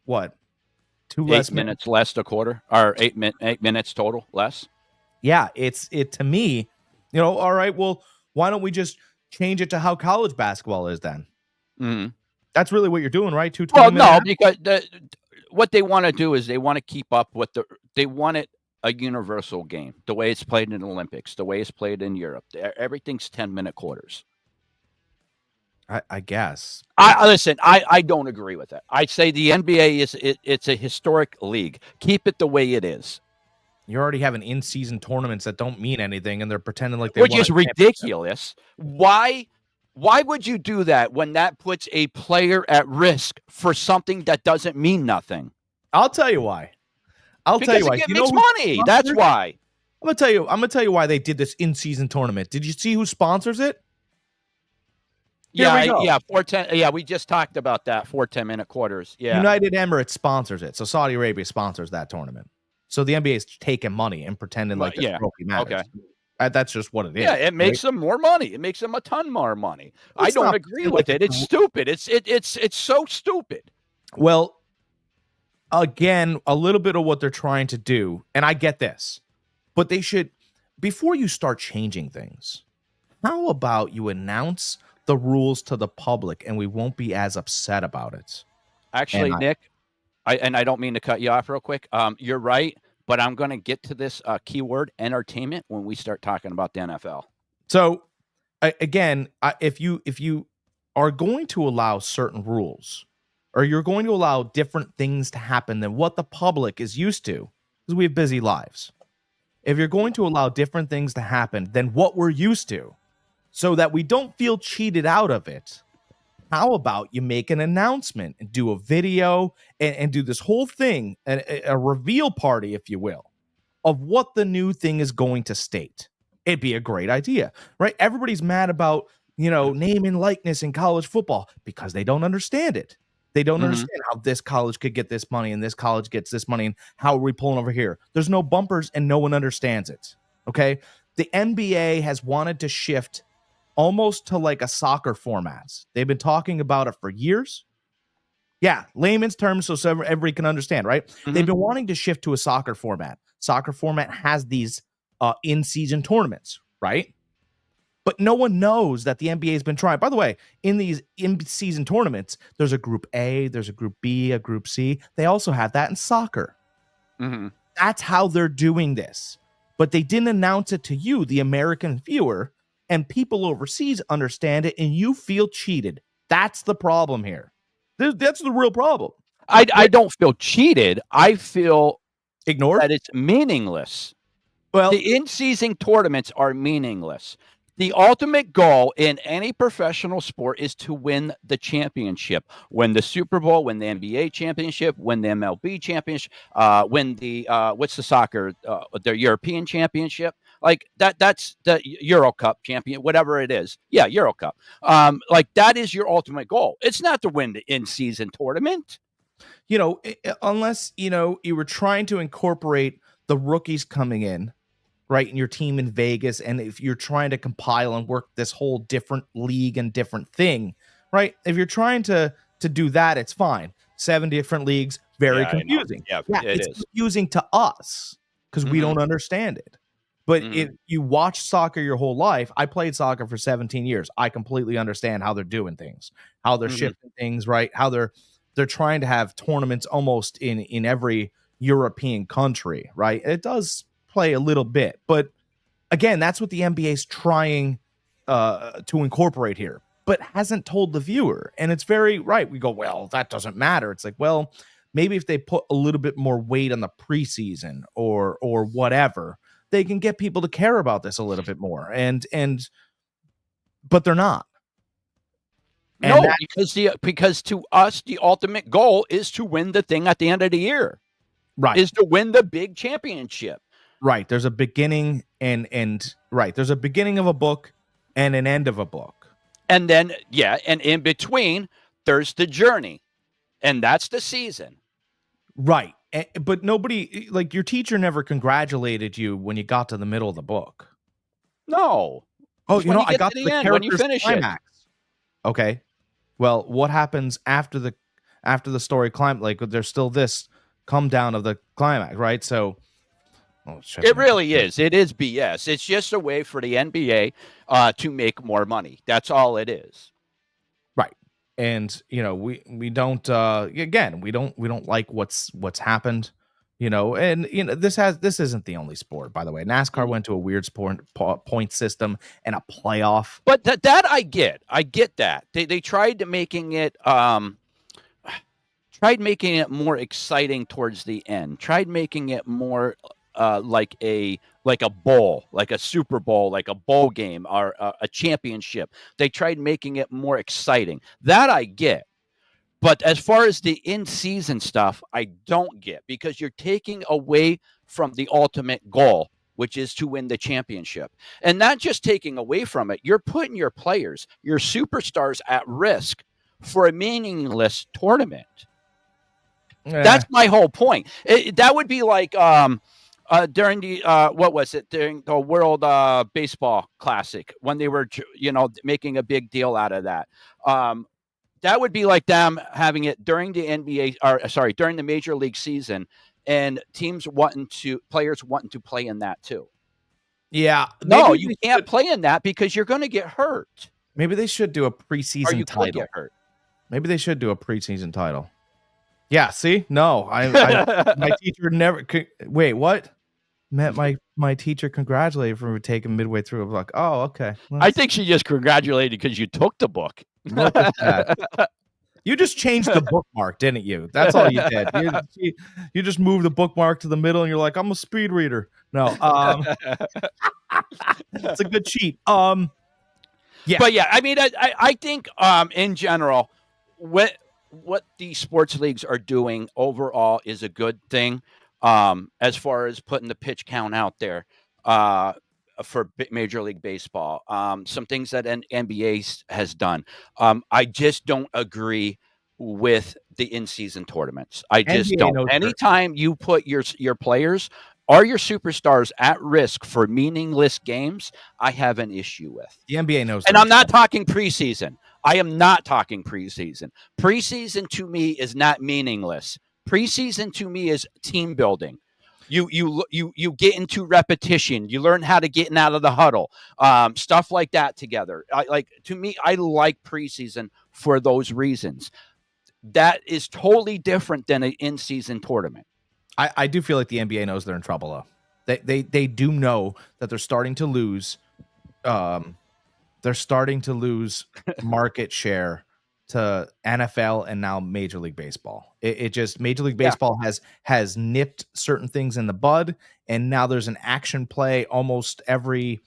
what? 2 less minutes less a quarter, or 8 minutes total less. Yeah, to me, all right, well, why don't we just change it to how college basketball is then? Mm-hmm. That's really what you're doing, right? 220 Well, no, because what they want to do is they want to keep up with they want it a universal game, the way it's played in the Olympics, the way it's played in Europe. Everything's 10-minute quarters. I guess. Listen, I don't agree with that. I say the NBA it's a historic league. Keep it the way it is. You're already having in-season tournaments that don't mean anything, and they're pretending like they which is ridiculous. Why would you do that when that puts a player at risk for something that doesn't mean nothing? I'll tell you why. Because it makes money. That's why. I'm gonna tell you why they did this in-season tournament. Did you see who sponsors it? Yeah. 410. Yeah, we just talked about that. 4 10-minute quarters. Yeah. United Emirates sponsors it, so Saudi Arabia sponsors that tournament. So the NBA is taking money and pretending like the trophy matters. Okay. That's just what it is. Yeah, it makes them more money. It makes them a ton more money. I don't agree with it. It's stupid. It's so stupid. Well, again, a little bit of what they're trying to do, and I get this, but they should, before you start changing things, how about you announce the rules to the public and we won't be as upset about it? Actually, Nick, I don't mean to cut you off real quick. You're right, but I'm going to get to this keyword entertainment when we start talking about the NFL. So, again, if you are going to allow certain rules, or you're going to allow different things to happen than what the public is used to, because we have busy lives. If you're going to allow different things to happen than what we're used to, so that we don't feel cheated out of it, how about you make an announcement and do a video and do this whole thing, a reveal party, if you will, of what the new thing is going to state? It'd be a great idea, right? Everybody's mad about, name and likeness in college football because they don't understand it. They don't understand how this college could get this money and this college gets this money and how are we pulling over here? There's no bumpers and no one understands it, okay? The NBA has wanted to shift almost to like a soccer format. They've been talking about it for years. Yeah, layman's terms so everybody can understand, right? Mm-hmm. They've been wanting to shift to a soccer format. Soccer format has these in-season tournaments, right? But no one knows that the NBA has been trying. By the way, in these in-season tournaments, there's a Group A, there's a Group B, a Group C. They also have that in soccer. Mm-hmm. That's how they're doing this. But they didn't announce it to you, the American viewer, and people overseas understand it, and you feel cheated. That's the problem here. That's the real problem. I don't feel cheated. I feel ignored. That it's meaningless. Well, the in-season tournaments are meaningless. The ultimate goal in any professional sport is to win the championship, win the Super Bowl, win the NBA championship, win the MLB championship, win the what's the soccer, the European championship, like that's the Euro Cup champion, whatever it is. Yeah, Euro Cup. Like that is your ultimate goal. It's not to win the in-season tournament. Unless you were trying to incorporate the rookies coming in, right, in your team in Vegas, and if you're trying to compile and work this whole different league and different thing, right? If you're trying to do that, it's fine. 7 different leagues, very confusing. Yeah, it's confusing to us because we don't understand it. But if you watch soccer your whole life, I played soccer for 17 years. I completely understand how they're doing things, how they're shifting things, right? How they're trying to have tournaments almost in every European country, right? It does play a little bit, but again, that's what the NBA is trying to incorporate here, but hasn't told the viewer. And it's very right. We go, well, that doesn't matter. It's like, well, maybe if they put a little bit more weight on the preseason or whatever, they can get people to care about this a little bit more. But they're not. And because to us, the ultimate goal is to win the thing at the end of the year. Right. Is to win the big championship. Right. There's a beginning and right. There's a beginning of a book and an end of a book. And then, and in between, there's the journey. And that's the season. Right. But nobody, like your teacher never congratulated you when you got to the middle of the book. No. Oh, It's when you I get got to to the the end, when you character's finish it. climax. Okay. Well, what happens after the story climb? Like, there's still this come down of the climax, right? So, It really is. It is BS. It's just a way for the NBA to make more money. That's all it is. right. And we don't again we don't like what's happened. And this isn't the only sport, by the way. NASCAR went to a weird point system and a playoff. But that I get. I get that. They tried making it more exciting towards the end. Tried making it more like a bowl, like a Super Bowl, like a bowl game or a championship. They tried making it more exciting. That I get. But as far as the in-season stuff, I don't get, because you're taking away from the ultimate goal, which is to win the championship. And not just taking away from it, you're putting your players, your superstars, at risk for a meaningless tournament. That's my whole point. That would be like during the what was it, during the World Baseball Classic, when they were making a big deal out of that. That would be like them having it during the during the Major League season, and players wanting to play in that too. Yeah. No, you can't play in that because you're going to get hurt. Maybe they should do a preseason Or you title. could get hurt. Maybe they should do a preseason title. Yeah. See, no, my teacher never. Wait, what? Met my teacher congratulated for taking midway through. I'm like, oh, okay. I think she just congratulated because you took the book. Look at that. You just changed the bookmark, didn't you? That's all you did. You just moved the bookmark to the middle, and you're like, I'm a speed reader. No, it's a good cheat. Yeah, but yeah, I mean, I think in general, what these sports leagues are doing overall is a good thing. As far as putting the pitch count out there for Major League Baseball, some things that NBA has done. I just don't agree with the in-season tournaments. I just don't. Anytime you put your players or your superstars at risk for meaningless games, I have an issue with. The NBA knows. And I'm not talking preseason. I am not talking preseason. Preseason to me is not meaningless. Preseason to me is team building. You get into repetition. You learn how to get out of the huddle, stuff like that together. I like preseason for those reasons. That is totally different than an in-season tournament. I do feel like the NBA knows they're in trouble though. They do know that they're starting to lose. They're starting to lose market share to NFL and now Major League Baseball. It just Major League Baseball has nipped certain things in the bud, and now there's an action play almost every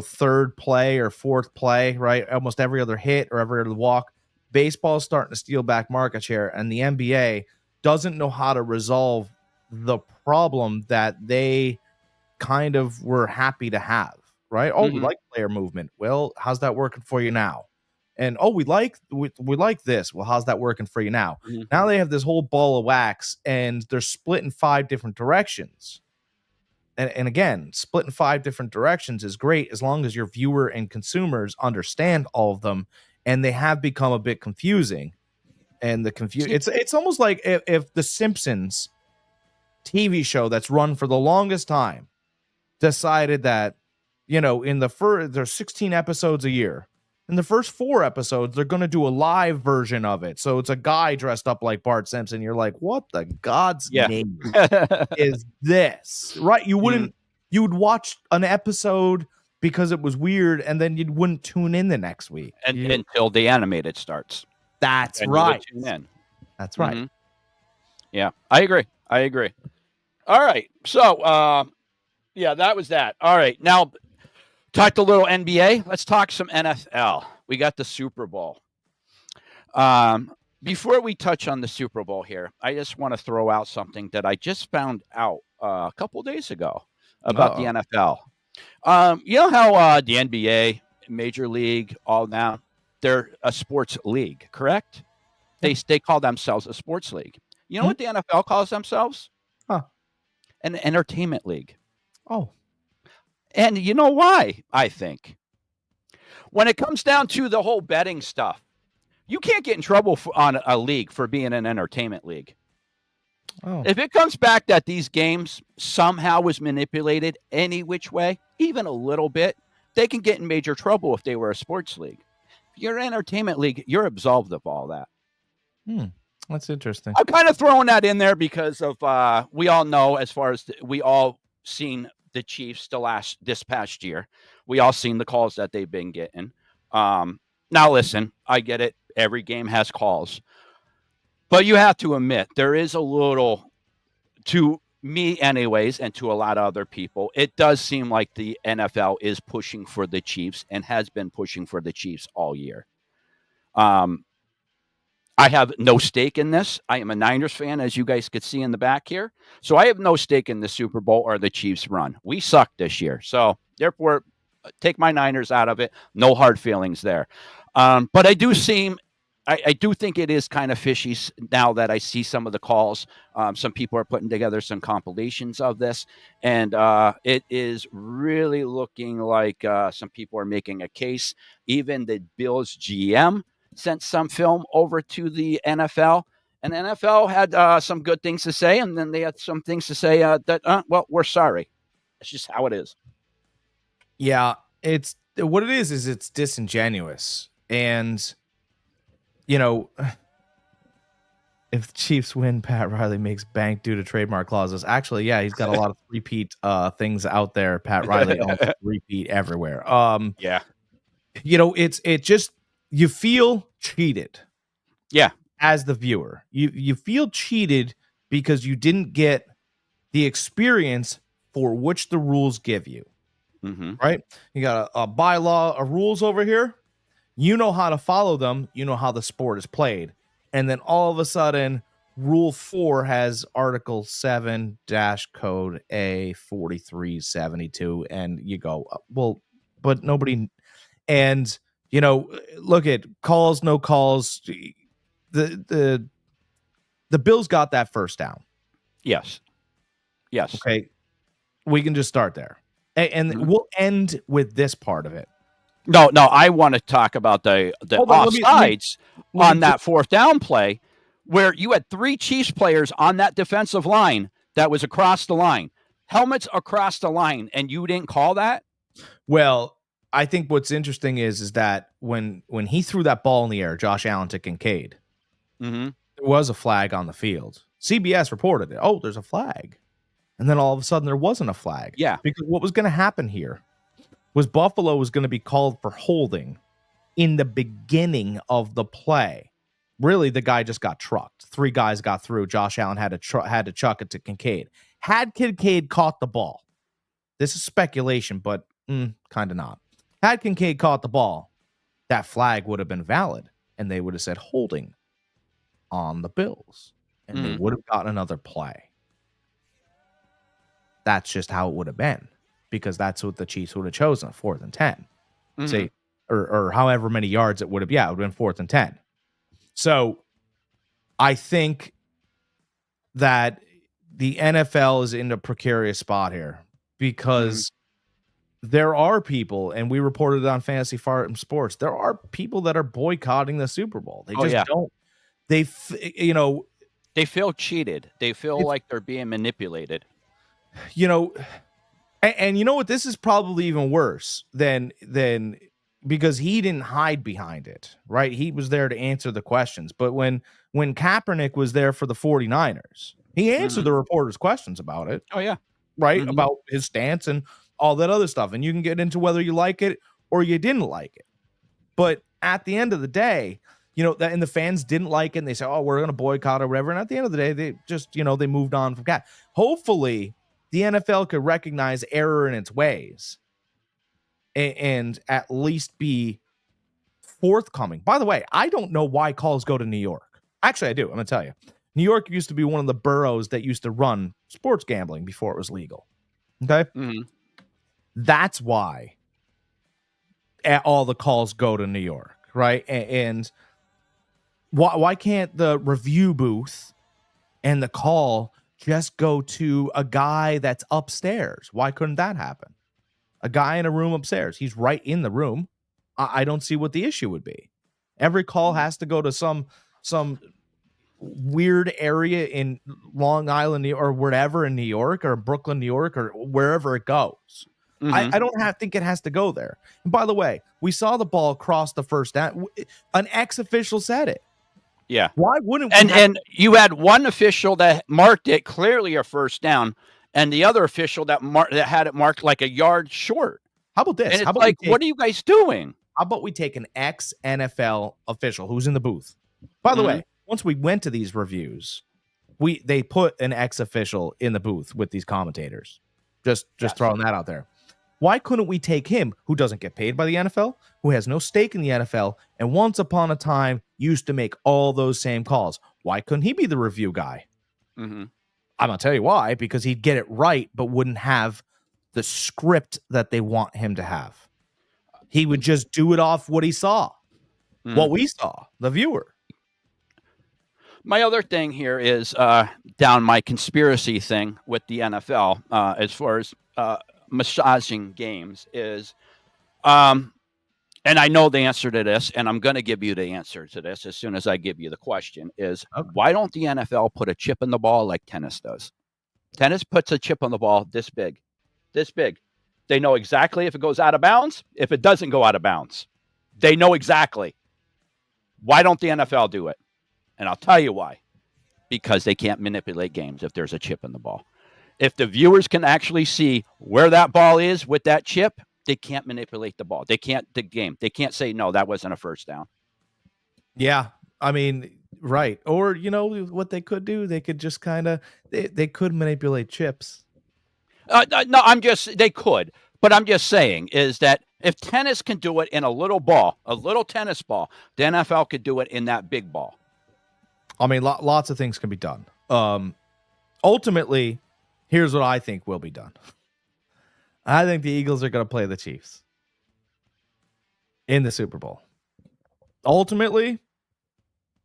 third play or fourth play, right? Almost every other hit or every other walk. Baseball's starting to steal back market share, and the NBA doesn't know how to resolve the problem that they kind of were happy to have, right? Oh, we like player movement. Well, how's that working for you now? And we like this. Well, how's that working for you now? Mm-hmm. Now they have this whole ball of wax, and they're split in 5 different directions. And again, split in 5 different directions is great as long as your viewer and consumers understand all of them, and they have become a bit confusing. And it's almost like if the Simpsons TV show that's run for the longest time decided that, in there's 16 episodes a year. In the first 4 episodes, they're going to do a live version of it. So it's a guy dressed up like Bart Simpson. You're like, what the God's name is this? Right? You wouldn't, you would watch an episode because it was weird, and then you wouldn't tune in the next week. Until the animated starts. That's right. Tune in. That's right. Mm-hmm. Yeah, I agree. All right. So, that was that. All right. Now, talked a little NBA. Let's talk some NFL. We got the Super Bowl. Before we touch on the Super Bowl here, I just want to throw out something that I just found out a couple days ago about the NFL. You know how the NBA, Major League, all now, they're a sports league, correct? They call themselves a sports league. You know what the NFL calls themselves? An entertainment league. Oh. And you know why, I think? when it comes down to the whole betting stuff, you can't get in trouble on a league for being an entertainment league. Oh. If it comes back that these games somehow was manipulated any which way, even a little bit, they can get in major trouble if they were a sports league. If you're an entertainment league, you're absolved of all that. That's interesting. I'm kind of throwing that in there because of we all know, as far as we all seen the Chiefs this past year, we all seen the calls that they've been getting. Now listen, I get it. Every game has calls, but you have to admit there is a little, to me anyways, and to a lot of other people, it does seem like the NFL is pushing for the Chiefs and has been pushing for the Chiefs all year. I have no stake in this. I am a Niners fan, as you guys could see in the back here. So I have no stake in the Super Bowl or the Chiefs run. We sucked this year. So therefore, take my Niners out of it. No hard feelings there. But I do think it is kind of fishy now that I see some of the calls. Some people are putting together some compilations of this, and it is really looking like some people are making a case. Even the Bills GM sent some film over to the NFL, and the NFL had some good things to say, and then they had some things to say that, well, we're sorry. It's just how it is. Yeah, it's what it is it's disingenuous. And, you know, if the Chiefs win, Pat Riley makes bank due to trademark clauses. Actually, yeah, he's got a lot of repeat things out there. Pat Riley repeat everywhere. Yeah. You know, it just, you feel cheated. Yeah. As the viewer, you feel cheated because you didn't get the experience for which the rules give you. Mm-hmm. Right? You got a bylaw of rules over here. You know how to follow them. You know how the sport is played. And then all of a sudden, Rule 4 has Article 7 code A 4372. And you go, well, but nobody. And, you know, look at calls, no calls. The Bills got that first down. Yes. Okay. We can just start there. And we'll end with this part of it. No, I want to talk about the offsides on that fourth down play where you had 3 Chiefs players on that defensive line that was across the line. Helmets across the line, and you didn't call that? Well, I think what's interesting is that when he threw that ball in the air, Josh Allen to Kincaid, there was a flag on the field. CBS reported it. Oh, there's a flag. And then all of a sudden there wasn't a flag. Yeah. Because what was going to happen here was Buffalo was going to be called for holding in the beginning of the play. Really, the guy just got trucked. 3 guys got through. Josh Allen had to chuck it to Kincaid. Had Kincaid caught the ball, this is speculation, but kind of not. Had Kincaid caught the ball, that flag would have been valid, and they would have said holding on the Bills, and they would have gotten another play. That's just how it would have been, because that's what the Chiefs would have chosen, 4th and 10. Say, or however many yards it would have. Yeah, it would have been 4th and 10. So I think that the NFL is in a precarious spot here because there are people, and we reported it on Fantasy Farm Sports, there are people that are boycotting the Super Bowl. They just don't. They feel cheated. They feel like they're being manipulated. You know, and you know what? This is probably even worse than because he didn't hide behind it, right? He was there to answer the questions. But when Kaepernick was there for the 49ers, he answered the reporters' questions about it. Oh, yeah. Right? About his stance and all that other stuff. And you can get into whether you like it or you didn't like it. But at the end of the day, you know, and the fans didn't like it, and they say, oh, we're going to boycott or whatever. And at the end of the day, they just, you know, they moved on from that. Hopefully, the NFL could recognize error in its ways and at least be forthcoming. By the way, I don't know why calls go to New York. Actually, I do. I'm going to tell you. New York used to be one of the boroughs that used to run sports gambling before it was legal. Okay? That's why all the calls go to New York, right? And why can't the review booth and the call just go to a guy that's upstairs? Why couldn't that happen? A guy in a room upstairs. He's right in the room I don't see what the issue would be. Every call has to go to some weird area in Long Island or wherever in New York or Brooklyn, New York, or wherever it goes. Mhm. I don't think it has to go there. And by the way, we saw the ball cross the first down. An ex-official said it. Yeah. Why wouldn't we And you had one official that marked it clearly a first down, and the other official that had it marked like a yard short. How about this? And it's How about like, what are you guys doing? How about we take an ex-NFL official who's in the booth? By the way, once we went to these reviews, they put an ex-official in the booth with these commentators. Just throwing that out there. Why couldn't we take him, who doesn't get paid by the NFL, who has no stake in the NFL, and once upon a time used to make all those same calls? Why couldn't he be the review guy? Mm-hmm. I'm going to tell you why, because he'd get it right, but wouldn't have the script that they want him to have. He would just do it off what he saw, what we saw, the viewer. My other thing here is down my conspiracy thing with the NFL as far as massaging games is, and I know the answer to this, and I'm going to give you the answer to this as soon as I give you the question, is why don't the NFL put a chip in the ball like tennis does? Tennis puts a chip on the ball this big. They know exactly if it goes out of bounds, if it doesn't go out of bounds. They know exactly. Why don't the NFL do it? And I'll tell you why. Because they can't manipulate games if there's a chip in the ball. If the viewers can actually see where that ball is with that chip, they can't manipulate the ball. They can't the game. They can't say, no, that wasn't a first down. Yeah, I mean, right. Or, what they could do, they could just kind of, they could manipulate chips. No, they could. But I'm just saying is that if tennis can do it in a little tennis ball, the NFL could do it in that big ball. I mean, lots of things can be done. Ultimately, here's what I think will be done. I think the Eagles are going to play the Chiefs in the Super Bowl. Ultimately,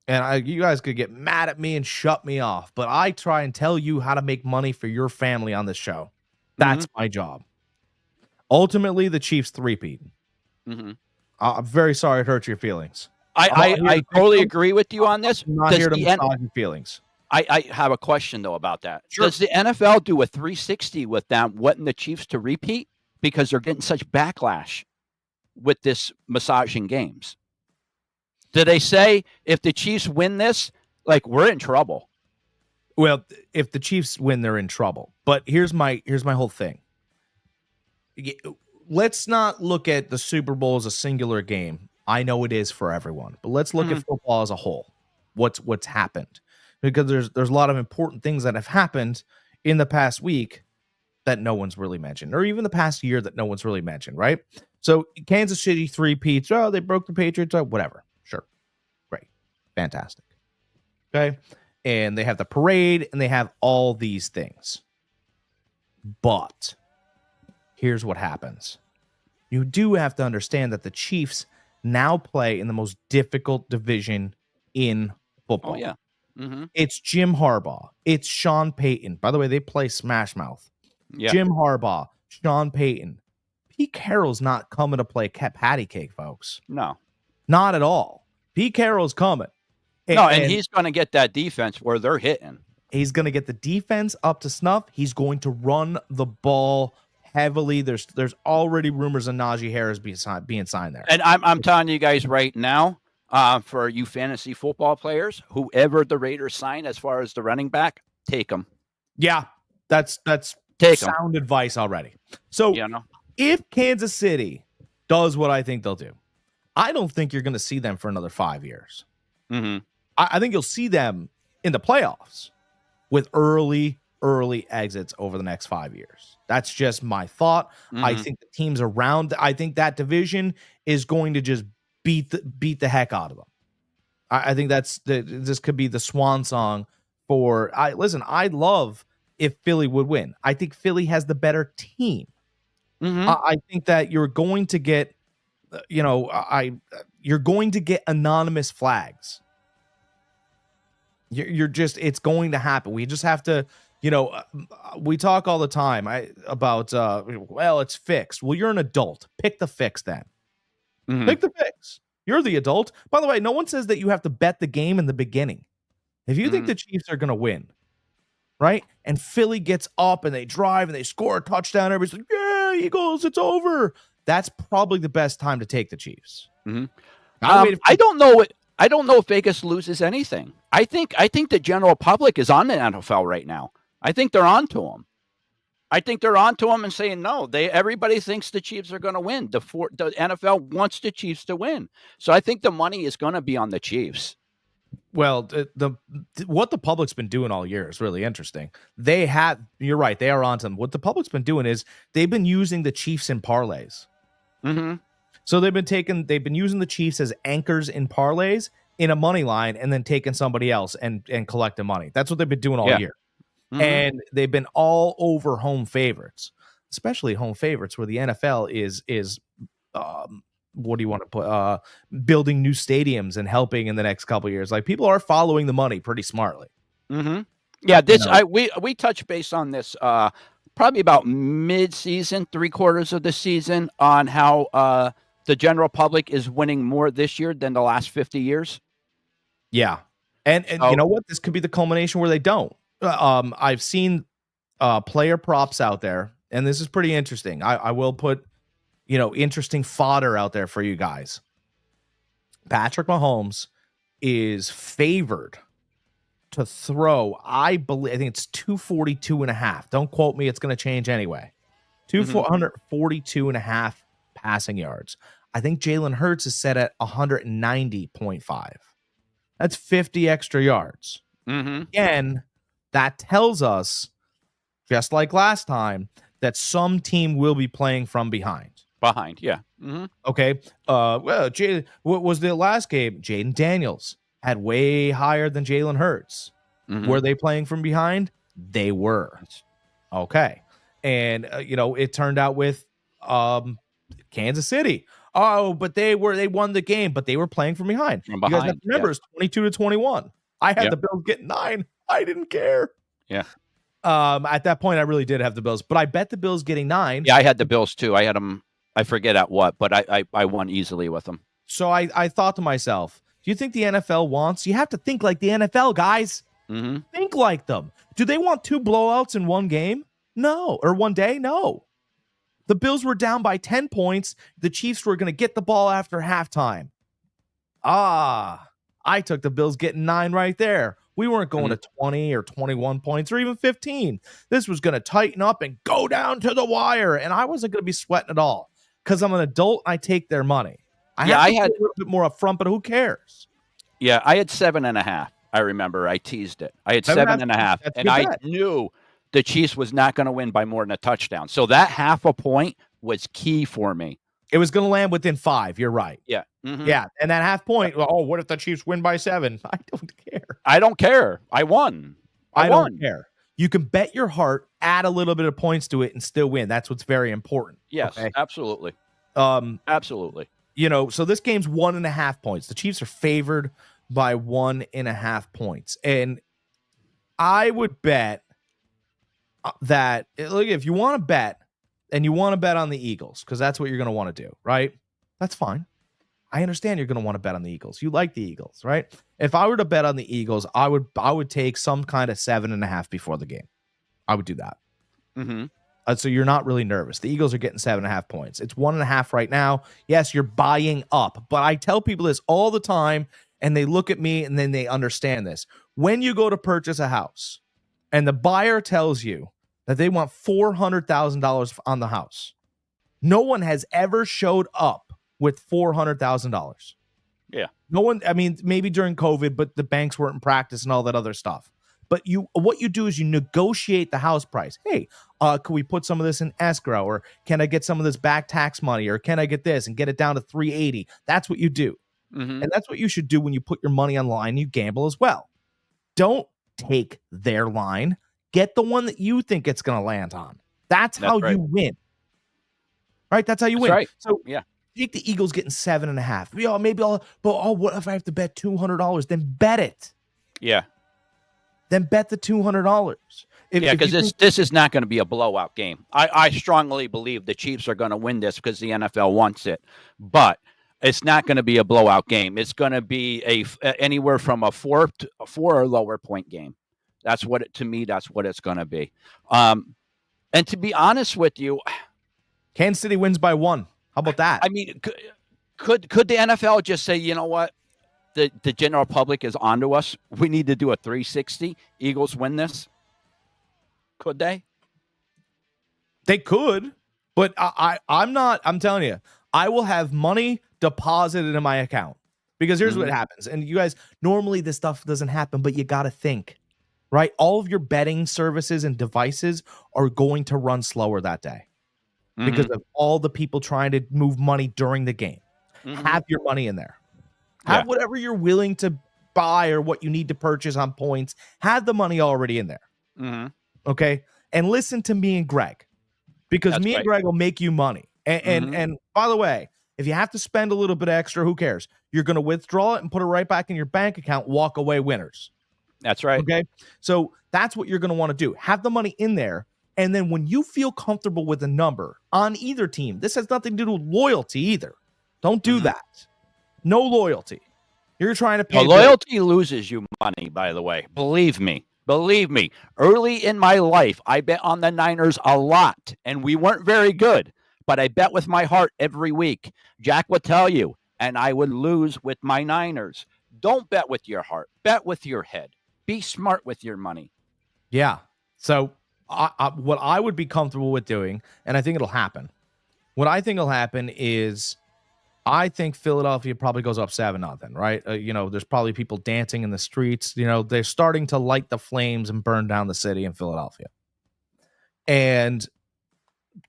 and you guys could get mad at me and shut me off, but I try and tell you how to make money for your family on this show. That's my job. Ultimately, the Chiefs three-peat. I'm very sorry it hurt your feelings. I totally agree with you on this. I'm not here to massage your feelings. I have a question, though, about that. Sure. Does the NFL do a 360 with them, wanting the Chiefs to repeat? Because they're getting such backlash with this massaging games. Do they say, if the Chiefs win this, like, we're in trouble? Well, if the Chiefs win, they're in trouble. But here's my whole thing. Let's not look at the Super Bowl as a singular game. I know it is for everyone, but let's look at football as a whole. What's happened? Because there's a lot of important things that have happened in the past week that no one's really mentioned, or even the past year that no one's really mentioned, right? So Kansas City three-peats. Oh, they broke the Patriots. Oh, whatever. Sure. Great. Fantastic. Okay. And they have the parade and they have all these things. But here's what happens. You do have to understand that the Chiefs now play in the most difficult division in football. Oh, yeah. It's Jim Harbaugh. It's Sean Payton. By the way, they play Smash Mouth. Yeah. Jim Harbaugh, Sean Payton. Pete Carroll's not coming to play patty cake, folks. No. Not at all. Pete Carroll's coming. And he's going to get that defense where they're hitting. He's going to get the defense up to snuff. He's going to run the ball heavily. There's already rumors of Najee Harris being signed there. And I'm telling you guys right now, for you fantasy football players, whoever the Raiders sign as far as the running back, take them. Yeah, that's take sound advice already. So if Kansas City does what I think they'll do, I don't think you're going to see them for another 5 years. I think you'll see them in the playoffs with early exits over the next 5 years. That's just my thought. I think the teams around, I think that division is going to just beat the heck out of them. I think this could be the swan song for. I'd love if Philly would win. I think Philly has the better team. I think that you're going to get, you're going to get anonymous flags. It's going to happen. We just have to, we talk all the time about, well, it's fixed. Well, you're an adult. Pick the fix then. Mhm. Pick the picks. You're the adult. By the way, no one says that you have to bet the game in the beginning. If you think Mhm. the Chiefs are going to win, right? And Philly gets up and they drive and they score a touchdown. Everybody's like, yeah, Eagles, it's over. That's probably the best time to take the Chiefs. Mhm. I waited I don't know. I don't know if Vegas loses anything. I think the general public is on the NFL right now. I think they're on to them. I think they're on to them and saying no. Everybody thinks the Chiefs are going to win. The NFL wants the Chiefs to win. So I think the money is going to be on the Chiefs. Well, what the public's been doing all year is really interesting. You're right, they are on to them. What the public's been doing is they've been using the Chiefs in parlays. Mm-hmm. So they've been using the Chiefs as anchors in parlays in a money line and then taking somebody else and collecting money. That's what they've been doing all year. Mm-hmm. And they've been all over home favorites, especially home favorites where the NFL is what do you want to put building new stadiums and helping in the next couple of years. Like, people are following the money pretty smartly. Mm-hmm. Yeah, we touched base on this probably about mid-season, 3/4 of the season, on how the general public is winning more this year than the last 50 years. Yeah. And you know what? This could be the culmination where they don't. I've seen player props out there, and this is pretty interesting. I will put, interesting fodder out there for you guys. Patrick Mahomes is favored to throw, I think it's 242.5. Don't quote me. It's going to change anyway. 442.5 passing yards. I think Jalen Hurts is set at 190.5. That's 50 extra yards. Mm-hmm. Again, that tells us, just like last time, that some team will be playing from behind. Yeah. Mm-hmm. Okay. What was the last game? Jaden Daniels had way higher than Jalen Hurts. Mm-hmm. Were they playing from behind? They were. Okay. And it turned out with Kansas City. Oh, but they won the game, but they were playing from behind. You guys have to remember, it's 22-21. I had the Bills get 9. I didn't care. Yeah. At that point, I really did have the Bills, but I bet the Bills getting 9. Yeah, I had the Bills too. I had them. I forget at what, but I won easily with them. So I thought to myself, do you think the NFL wants? You have to think like the NFL, guys. Mm-hmm. Think like them. Do they want 2 blowouts in one game? No. Or one day? No. The Bills were down by 10 points. The Chiefs were going to get the ball after halftime. I took the Bills getting 9 right there. We weren't going to 20 or 21 points or even 15. This was going to tighten up and go down to the wire, and I wasn't going to be sweating at all because I'm an adult and I take their money. I had a little bit more up front, but who cares? Yeah, I had 7.5. I remember I teased it. I had 7.5, and I knew the Chiefs was not going to win by more than a touchdown. So that half a point was key for me. It was going to land within 5. You're right. Yeah. Mm-hmm. Yeah. And that half point, what if the Chiefs win by 7? I don't care. I don't care. I won. I won. Don't care. You can bet your heart, add a little bit of points to it, and still win. That's what's very important. Yes, okay? Absolutely. Absolutely. So this game's 1.5 points. The Chiefs are favored by 1.5 points. And I would bet that, look, if you want to bet, and you want to bet on the Eagles, because that's what you're going to want to do, right? That's fine. I understand you're going to want to bet on the Eagles. You like the Eagles, right? If I were to bet on the Eagles, I would take some kind of 7.5 before the game. I would do that. Mm-hmm. So you're not really nervous. The Eagles are getting 7.5 points. It's 1.5 right now. Yes, you're buying up, but I tell people this all the time, and they look at me and then they understand this. When you go to purchase a house, and the buyer tells you that they want $400,000 on the house, no one has ever showed up with $400,000. Yeah. No one, I mean, maybe during COVID, but the banks weren't in practice and all that other stuff. But what you do is you negotiate the house price. Hey, can we put some of this in escrow, or can I get some of this back tax money, or can I get this and get it down to $380? That's what you do. Mm-hmm. And that's what you should do when you put your money on line. You gamble as well. Don't take their line. Get the one that you think it's going to land on. That's how right. you win. Right? That's how you win. Right. So yeah. Take the Eagles getting 7.5. Maybe what if I have to bet $200? Then bet it. Yeah. Then bet the $200. Because this is not going to be a blowout game. I strongly believe the Chiefs are going to win this because the NFL wants it. But It's not going to be a blowout game. It's going to be anywhere from a 4 or lower point game. That's what to me. That's what it's going to be. And to be honest with you, Kansas City wins by 1. How about that? I mean, could the NFL just say, you know what, the general public is onto us. We need to do a 360. Eagles win this. Could they? They could, but I'm not. I'm telling you, I will have money deposited in my account because here's what happens. And you guys, normally this stuff doesn't happen, but you got to think, right? All of your betting services and devices are going to run slower that day because of all the people trying to move money during the game. Have your money in there. Have whatever you're willing to buy or what you need to purchase on points. Have the money already in there. Okay. And listen to me and Greg, because and Greg will make you money. And by the way, if you have to spend a little bit extra, who cares? You're going to withdraw it and put it right back in your bank account, walk away winners. That's right. Okay. So that's what you're going to want to do. Have the money in there. And then when you feel comfortable with a number on either team, this has nothing to do with loyalty either. Don't do that. No loyalty. You're trying to pay. Loyalty loses you money, by the way. Believe me. Early in my life, I bet on the Niners a lot, and we weren't very good, but I bet with my heart every week. Jack would tell you, and I would lose with my Niners. Don't bet with your heart. Bet with your head. Be smart with your money. Yeah. So what I would be comfortable with doing, and I think it'll happen, what I think will happen is I think Philadelphia probably goes up 7-0, right? There's probably people dancing in the streets. They're starting to light the flames and burn down the city in Philadelphia. And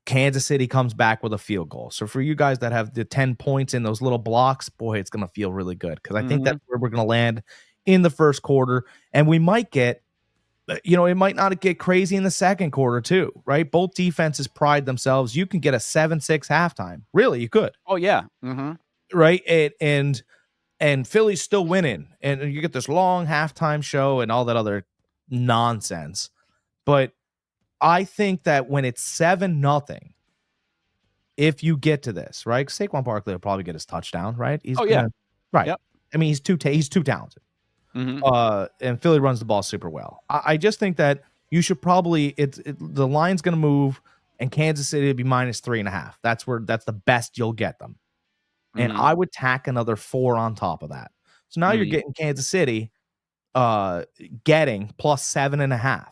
Kansas City comes back with a field goal. So for you guys that have the 10 points in those little blocks, boy, it's going to feel really good because I think that's where we're going to land in the first quarter. And we might get, it might not get crazy in the second quarter too, right? Both defenses pride themselves. You can get a 7-6 halftime. Really, you could. Oh, yeah. Right. And Philly's still winning. And you get this long halftime show and all that other nonsense. But I think that when it's 7-0, if you get to this, right? Saquon Barkley will probably get his touchdown, right? Right. Yep. I mean, he's too talented. And Philly runs the ball super well. I just think that you should probably the line's going to move, and Kansas City would be -3.5. That's the best you'll get them. And I would tack another 4 on top of that. So now you're getting Kansas City getting +7.5.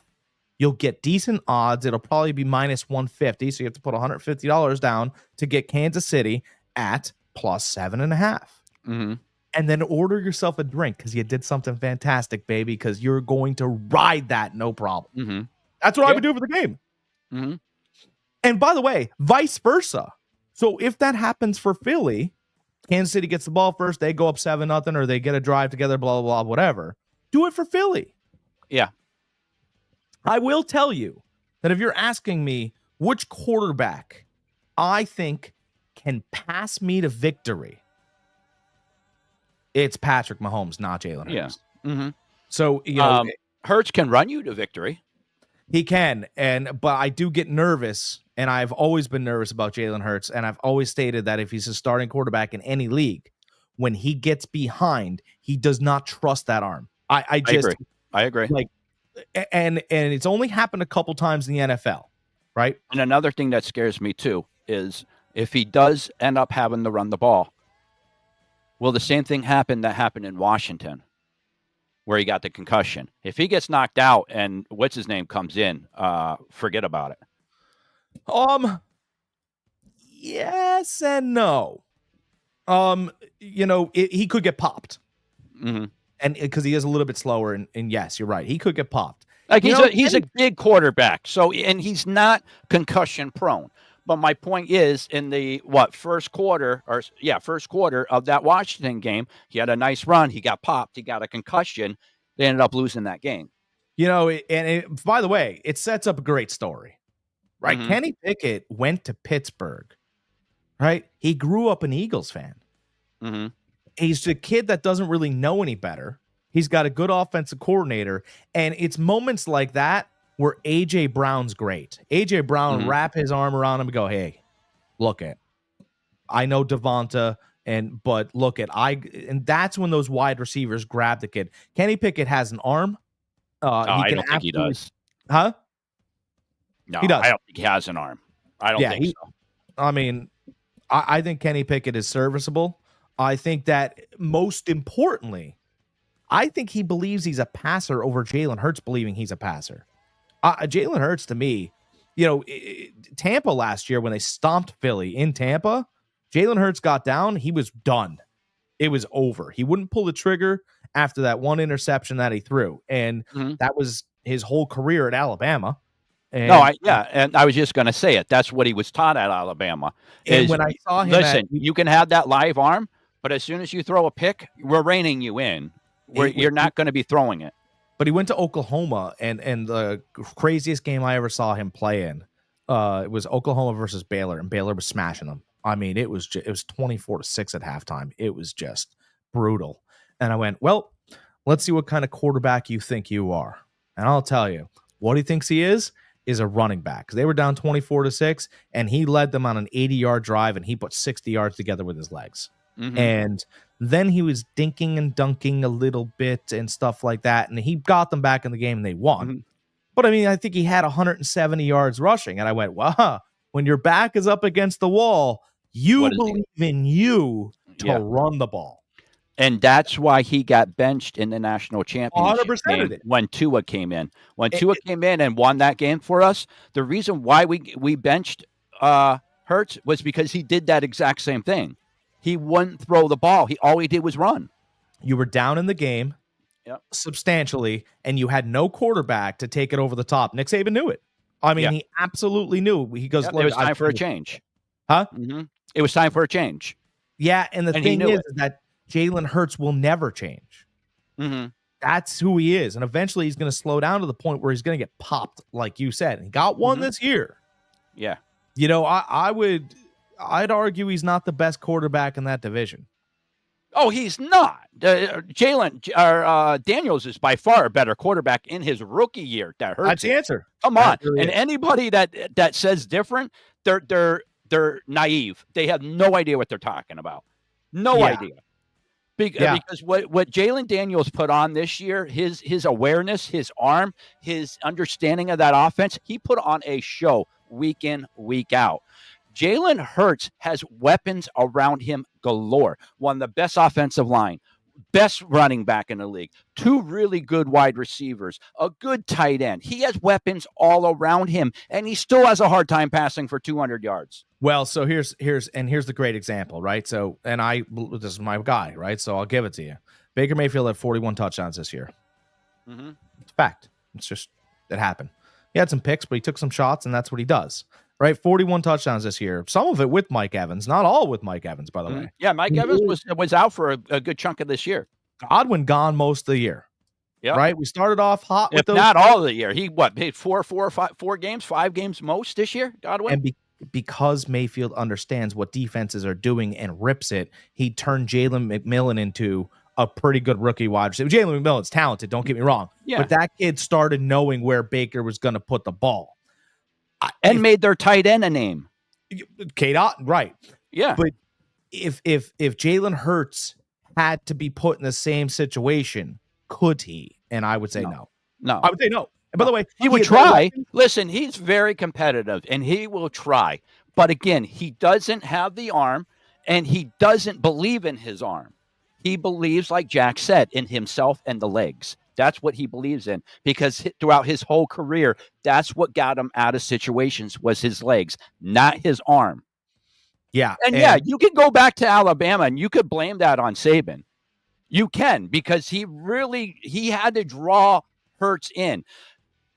You'll get decent odds. It'll probably be -150. So you have to put $150 down to get Kansas City at +7.5. And then order yourself a drink because you did something fantastic, baby, because you're going to ride that no problem. That's what I would do for the game. And by the way, vice versa. So if that happens for Philly, Kansas City gets the ball first, they go up 7-0, or they get a drive together, blah, blah, blah, whatever. Do it for Philly. Yeah. I will tell you that if you're asking me which quarterback I think can pass me to victory, it's Patrick Mahomes, not Jalen Hurts. Yeah. So, Hurts can run you to victory. He can, but I do get nervous, and I've always been nervous about Jalen Hurts, and I've always stated that if he's a starting quarterback in any league, when he gets behind, he does not trust that arm. I agree. And it's only happened a couple times in the NFL, right? And another thing that scares me too is if he does end up having to run the ball, will the same thing happen that happened in Washington, where he got the concussion? If he gets knocked out and what's his name comes in, forget about it. Yes and no. He could get popped. And because he is a little bit slower, and yes, you're right, he could get popped. He's a big quarterback, and he's not concussion prone. But my point is, in the first quarter of that Washington game, he had a nice run. He got popped. He got a concussion. They ended up losing that game. By the way, it sets up a great story, right? Kenny Pickett went to Pittsburgh, right? He grew up an Eagles fan. He's a kid that doesn't really know any better. He's got a good offensive coordinator, and it's moments like that where A.J. Brown's great. A.J. Brown wrap his arm around him and go, hey, look it. I know Devonta, But look at and that's when those wide receivers grab the kid. Kenny Pickett has an arm. I don't think he does. Huh? No, he does. I don't think he has an arm. I don't think so. I mean, I think Kenny Pickett is serviceable. I think that most importantly, I think he believes he's a passer over Jalen Hurts believing he's a passer. Jalen Hurts, to me, Tampa last year when they stomped Philly in Tampa, Jalen Hurts got down. He was done. It was over. He wouldn't pull the trigger after that one interception that he threw. And that was his whole career at Alabama. And, and I was just going to say it. That's what he was taught at Alabama. And when I saw him, listen, you can have that live arm, but as soon as you throw a pick, we're reining you in. You're not going to be throwing it. But he went to Oklahoma, and the craziest game I ever saw him play in, it was Oklahoma versus Baylor, and Baylor was smashing them. I mean, it was 24-6 at halftime. It was just brutal. And I went, well, let's see what kind of quarterback you think you are. And I'll tell you, what he thinks he is a running back. Because they were down 24-6, and he led them on an 80-yard drive, and he put 60 yards together with his legs. And then he was dinking and dunking a little bit and stuff like that, and he got them back in the game, and they won. But, I mean, I think he had 170 yards rushing, and I went, wow, when your back is up against the wall, you believe in you to run the ball. And that's why he got benched in the national championship 100% game when Tua came in. When Tua came in and won that game for us, the reason why we benched Hurts was because he did that exact same thing. He wouldn't throw the ball. All he did was run. You were down in the game substantially, and you had no quarterback to take it over the top. Nick Saban knew it. I mean, he absolutely knew. He goes, it was time for a change. Huh? It was time for a change. Yeah, and the thing is that Jalen Hurts will never change. That's who he is. And eventually he's going to slow down to the point where he's going to get popped, like you said. And he got one this year. Yeah. You know, I'd argue he's not the best quarterback in that division. Oh, he's not. Daniels is by far a better quarterback in his rookie year. That's the answer. Come on. Really and anybody that says different, they're naive. They have no idea what they're talking about. No idea. Because what Jalen Daniels put on this year, his awareness, his arm, his understanding of that offense, he put on a show week in, week out. Jalen Hurts has weapons around him galore. One of the best offensive line, best running back in the league, two really good wide receivers, a good tight end. He has weapons all around him, and he still has a hard time passing for 200 yards. Well, so here's the great example, right? So, this is my guy, right? So I'll give it to you. Baker Mayfield had 41 touchdowns this year. It's a fact. It's just, it happened. He had some picks, but he took some shots, and that's what he does. Right, 41 touchdowns this year. Some of it with Mike Evans, not all with Mike Evans, by the way. Yeah, Mike Evans was out for a good chunk of this year. Godwin gone most of the year. Yeah, right. We started off hot, with those, not all of the year. He played 5 games most this year. Godwin, and because Mayfield understands what defenses are doing and rips it, he turned Jalen McMillan into a pretty good rookie wide receiver. Jalen McMillan's talented. Don't get me wrong. Yeah, but that kid started knowing where Baker was going to put the ball. And made their tight end a name. K-Dot, right. Yeah. But if Jalen Hurts had to be put in the same situation, could he? And I would say no. No. I would say no. And by the way, he would try. Listen, he's very competitive, and he will try. But again, he doesn't have the arm, and he doesn't believe in his arm. He believes, like Jack said, in himself and the legs. That's what he believes in, because throughout his whole career, that's what got him out of situations was his legs, not his arm. Yeah. And you can go back to Alabama and you could blame that on Saban. You can, because he had to draw Hurts in.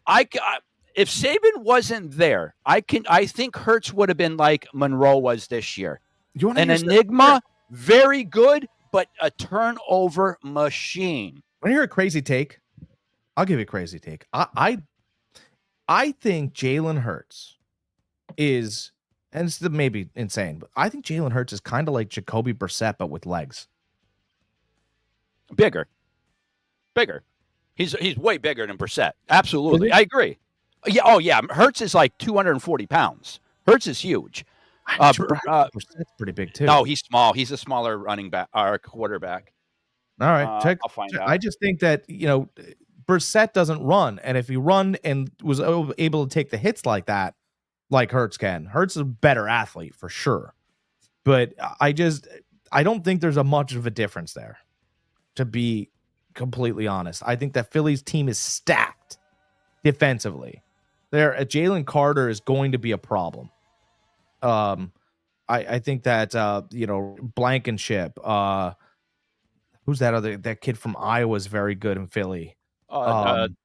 If Saban wasn't there, I think Hurts would have been like Monroe was this year. An enigma, very good, but a turnover machine. Want to hear a crazy take? I'll give you a crazy take. I think Jalen Hurts is, and it's maybe insane, but I think Jalen Hurts is kind of like Jacoby Brissett, but with legs. Bigger. He's way bigger than Brissett. Absolutely. I agree. Yeah. Oh, yeah. Hurts is like 240 pounds. Hurts is huge. Brissett's pretty big too. No, he's small. He's a smaller running back or quarterback. All right, I'll find out. I just think that Brissett doesn't run, and if he run and was able to take the hits like that, like Hurts can, Hurts is a better athlete for sure. But I don't think there's a much of a difference there, to be completely honest. I think that Philly's team is stacked defensively. Jalen Carter is going to be a problem. I think that Blankenship, who's that kid from Iowa is very good in Philly. Deshaun.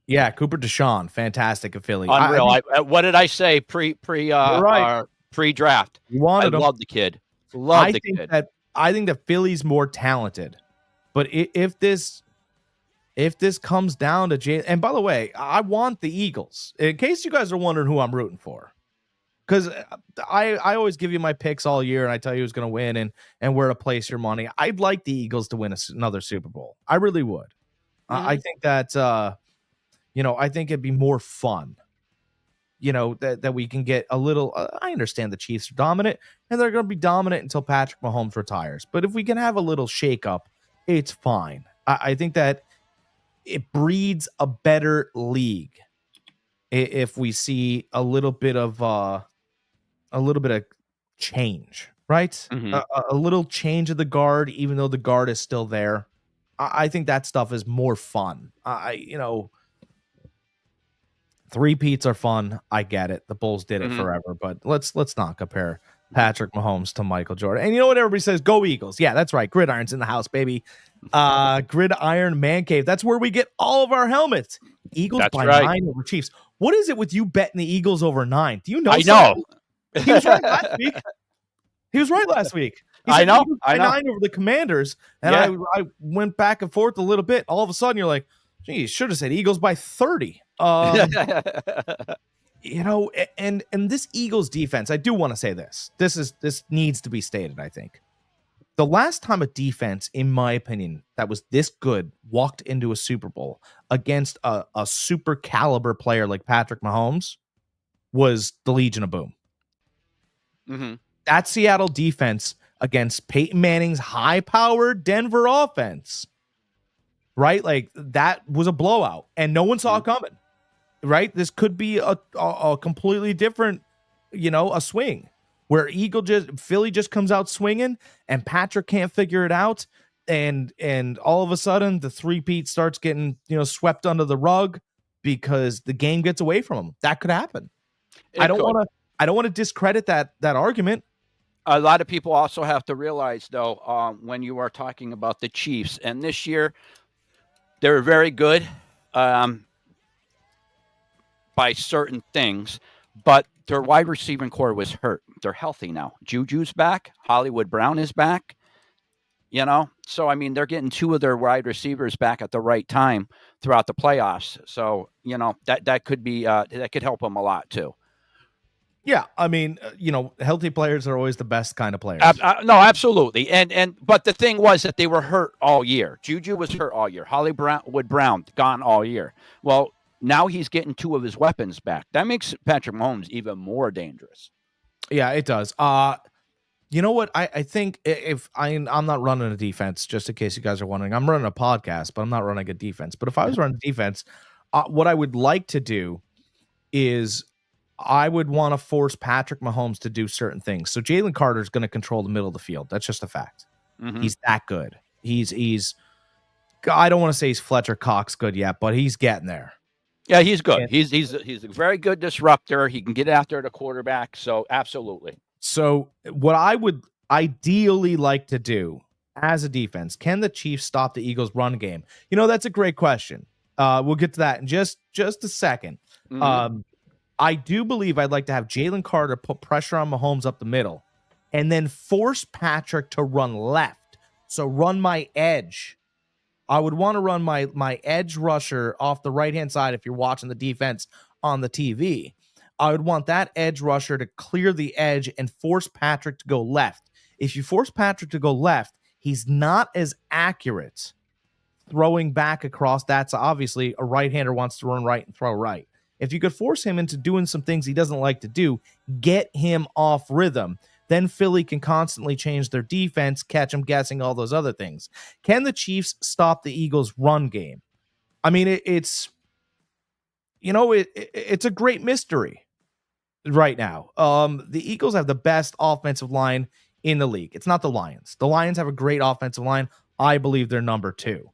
Yeah, Cooper Deshaun, fantastic in Philly. Unreal. What did I say pre-draft? You wanted I him. love the kid. I think that Philly's more talented, but if this comes down to Jay, and by the way, I want the Eagles. In case you guys are wondering who I'm rooting for, because I always give you my picks all year, and I tell you who's going to win and where to place your money. I'd like the Eagles to win another Super Bowl. I really would. Mm-hmm. I think that I think it'd be more fun. That we can get a little. I understand the Chiefs are dominant, and they're going to be dominant until Patrick Mahomes retires. But if we can have a little shakeup, it's fine. I think that it breeds a better league if we see a little bit of change, right? Mm-hmm. A little change of the guard, even though the guard is still there. I think that stuff is more fun. Three-peats are fun. I get it. The Bulls did it forever, but let's not compare Patrick Mahomes to Michael Jordan. And you know what everybody says? Go Eagles. Yeah, that's right. Gridiron's in the house, baby. Gridiron Man Cave. That's where we get all of our helmets. Eagles that's by right. 9 over Chiefs. What is it with you betting the Eagles over 9? Do you know? I know. He was right last week. He was right last week. I know. Eagles by 9 over the Commanders, and I went back and forth a little bit. All of a sudden, you're like, "Gee, you should have said Eagles by 30." And this Eagles defense, I do want to say this. This needs to be stated, I think. The last time a defense, in my opinion, that was this good walked into a Super Bowl against a super caliber player like Patrick Mahomes was the Legion of Boom. Mm-hmm. That Seattle defense against Peyton Manning's high-powered Denver offense, right? Like, that was a blowout, and no one saw it coming. Right? This could be a completely different, a swing where Philly just comes out swinging and Patrick can't figure it out. And all of a sudden the three-peat starts getting, swept under the rug because the game gets away from him. That could happen. I don't want to discredit that argument. A lot of people also have to realize, though, when you are talking about the Chiefs, and this year they're very good. By certain things, but their wide receiving core was hurt. They're healthy now. Juju's back. Hollywood Brown is back. So I mean, they're getting two of their wide receivers back at the right time throughout the playoffs. So that could be that could help them a lot too. Yeah, I mean, healthy players are always the best kind of players. No, absolutely. But the thing was that they were hurt all year. Juju was hurt all year. Hollywood Brown gone all year. Well, now he's getting two of his weapons back. That makes Patrick Mahomes even more dangerous. Yeah, it does. You know what? I think if I'm not running a defense, just in case you guys are wondering, I'm running a podcast, but I'm not running a defense. But if I was running a defense, what I would like to do is I would want to force Patrick Mahomes to do certain things. So Jalen Carter is going to control the middle of the field. That's just a fact. Mm-hmm. He's that good. He's I don't want to say he's Fletcher Cox good yet, but he's getting there. Yeah, he's good. He's a very good disruptor. He can get after the quarterback. So absolutely. So what I would ideally like to do as a defense, can the Chiefs stop the Eagles' run game? That's a great question. We'll get to that in just a second. Mm-hmm. I do believe I'd like to have Jalen Carter put pressure on Mahomes up the middle and then force Patrick to run left. So run my edge. I would want to run my edge rusher off the right-hand side if you're watching the defense on the TV. I would want that edge rusher to clear the edge and force Patrick to go left. If you force Patrick to go left, he's not as accurate throwing back across. That's obviously a right-hander wants to run right and throw right. if you could force him into doing some things he doesn't like to do, get him off rhythm, then Philly can constantly change their defense, catch him guessing, all those other things. Can the Chiefs stop the Eagles' run game? I mean, it's a great mystery right now. The Eagles have the best offensive line in the league. It's not the Lions. The Lions have a great offensive line. I believe they're number 2.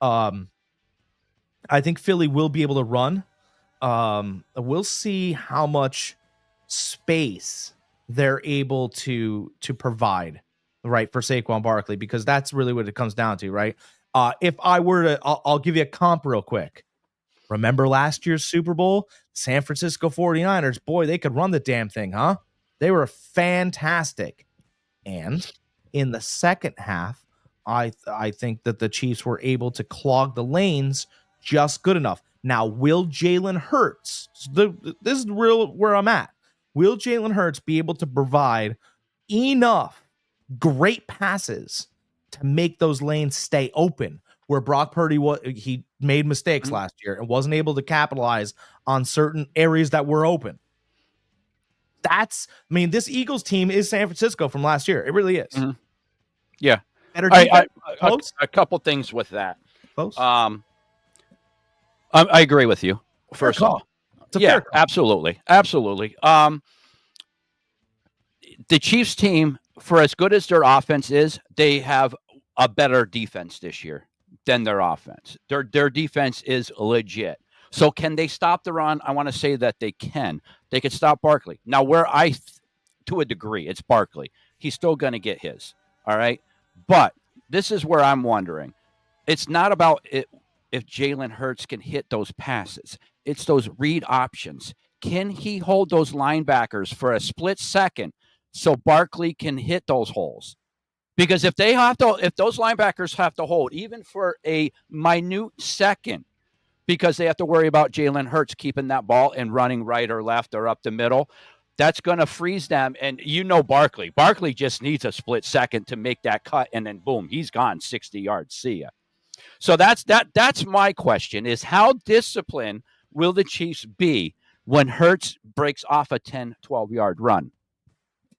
I think Philly will be able to run. We'll see how much space they're able to provide, right, for Saquon Barkley, because that's really what it comes down to, right? If I were to, I'll give you a comp real quick. Remember last year's Super Bowl? San Francisco 49ers, boy, they could run the damn thing, huh? They were fantastic. And in the second half, I think that the Chiefs were able to clog the lanes just good enough. Now, will Jalen Hurts, this is real where I'm at, will Jalen Hurts be able to provide enough great passes to make those lanes stay open, where Brock Purdy, he made mistakes last year and wasn't able to capitalize on certain areas that were open? This Eagles team is San Francisco from last year. It really is. Mm-hmm. Yeah. Better defense? A couple things with that. Close? I agree with you. First of all, yeah, absolutely. The Chiefs team, for as good as their offense is, they have a better defense this year than their offense. Their defense is legit. So can they stop the run? I want to say that they can. They could stop Barkley. Now, to a degree, it's Barkley. He's still going to get his. All right. But this is where I'm wondering. It's not about it. If Jalen Hurts can hit those passes, it's those read options. Can he hold those linebackers for a split second so Barkley can hit those holes? Because if those linebackers have to hold even for a minute second, because they have to worry about Jalen Hurts keeping that ball and running right or left or up the middle, that's going to freeze them. And Barkley. Barkley just needs a split second to make that cut, and then boom, he's gone 60 yards. See ya. So that's my question, is how disciplined will the Chiefs be when Hurts breaks off a 10, 12-yard run?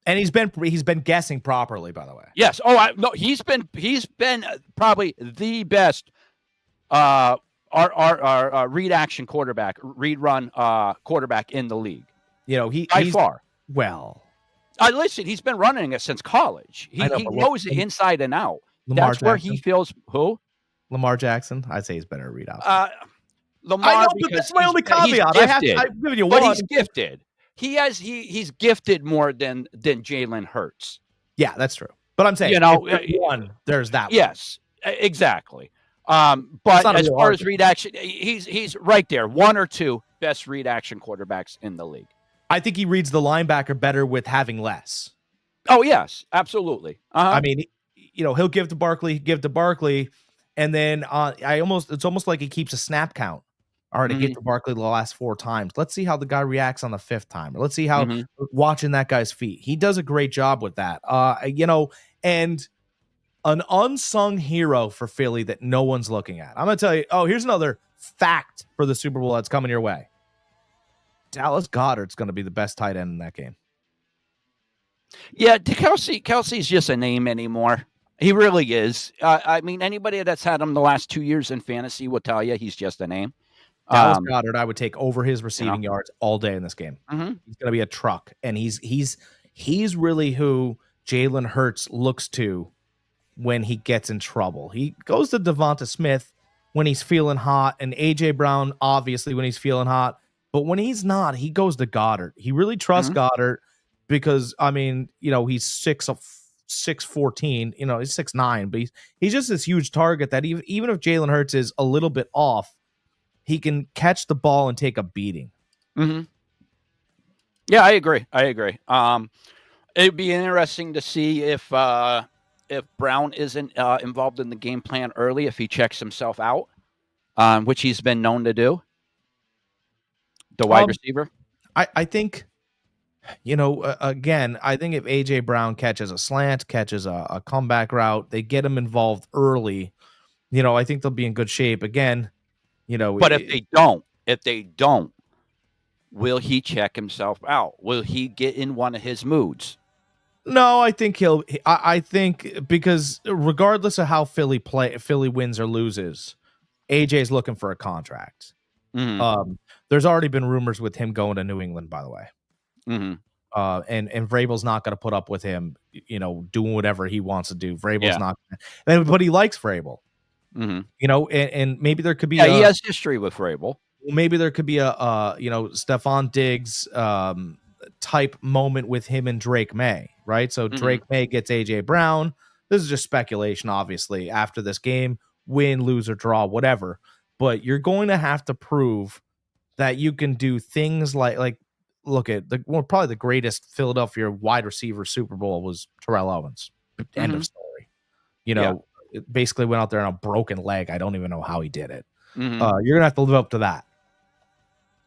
And he's been guessing properly, by the way. Yes. Oh, no, he's been probably the best our read action quarterback, read run quarterback in the league. He's far. Well, listen, he's been running it since college. He knows it inside and out. Lamar That's where Jackson. he feels who? Lamar Jackson. I'd say he's better at read out. Lamar, I know, but that's my only caveat. I've given you one. But he's gifted. He's gifted more than Jalen Hurts. Yeah, that's true. But I'm saying, there's that. Yes, exactly. But as far as read action, he's right there. One or two best read action quarterbacks in the league. I think he reads the linebacker better with having less. Oh yes, absolutely. I mean, he'll give to Barkley, and then it's almost like he keeps a snap count. All right, to get to Barkley the last 4 times. Let's see how the guy reacts on the 5th time. Or let's see how watching that guy's feet. He does a great job with that. And an unsung hero for Philly that no one's looking at. I'm going to tell you, here's another fact for the Super Bowl that's coming your way. Dallas Goedert's going to be the best tight end in that game. Yeah, Kelsey's just a name anymore. He really is. I mean, anybody that's had him the last 2 years in fantasy will tell you he's just a name. Dallas Goedert, I would take over his receiving yards all day in this game. Mm-hmm. He's going to be a truck, and he's really who Jalen Hurts looks to when he gets in trouble. He goes to Devonta Smith when he's feeling hot, and A.J. Brown, obviously, when he's feeling hot. But when he's not, he goes to Goddard. He really trusts Goddard because, I mean, he's 6'14", he's 6'9", but he's just this huge target that even if Jalen Hurts is a little bit off, he can catch the ball and take a beating. Mm-hmm. Yeah, I agree. It'd be interesting to see if Brown isn't involved in the game plan early, if he checks himself out, which he's been known to do. The wide receiver. I think, again, I think if A.J. Brown catches a slant, catches a comeback route, they get him involved early, I think they'll be in good shape. Again, but if they don't, will he check himself out? Will he get in one of his moods? No, I think I think because regardless of how Philly wins or loses, AJ's looking for a contract. There's already been rumors with him going to New England, by the way. And Vrabel's not going to put up with him, doing whatever he wants to do. Vrabel's not, but he likes Vrabel. And maybe there could be. He has history with Vrabel. Maybe there could be a Stephon Diggs type moment with him and Drake May, right? So Drake May gets AJ Brown. This is just speculation, obviously. After this game, win, lose, or draw, whatever. But you're going to have to prove that you can do things like look at probably the greatest Philadelphia wide receiver Super Bowl was Terrell Owens. End of story. It basically went out there on a broken leg. I don't even know how he did it. You're gonna have to live up to that.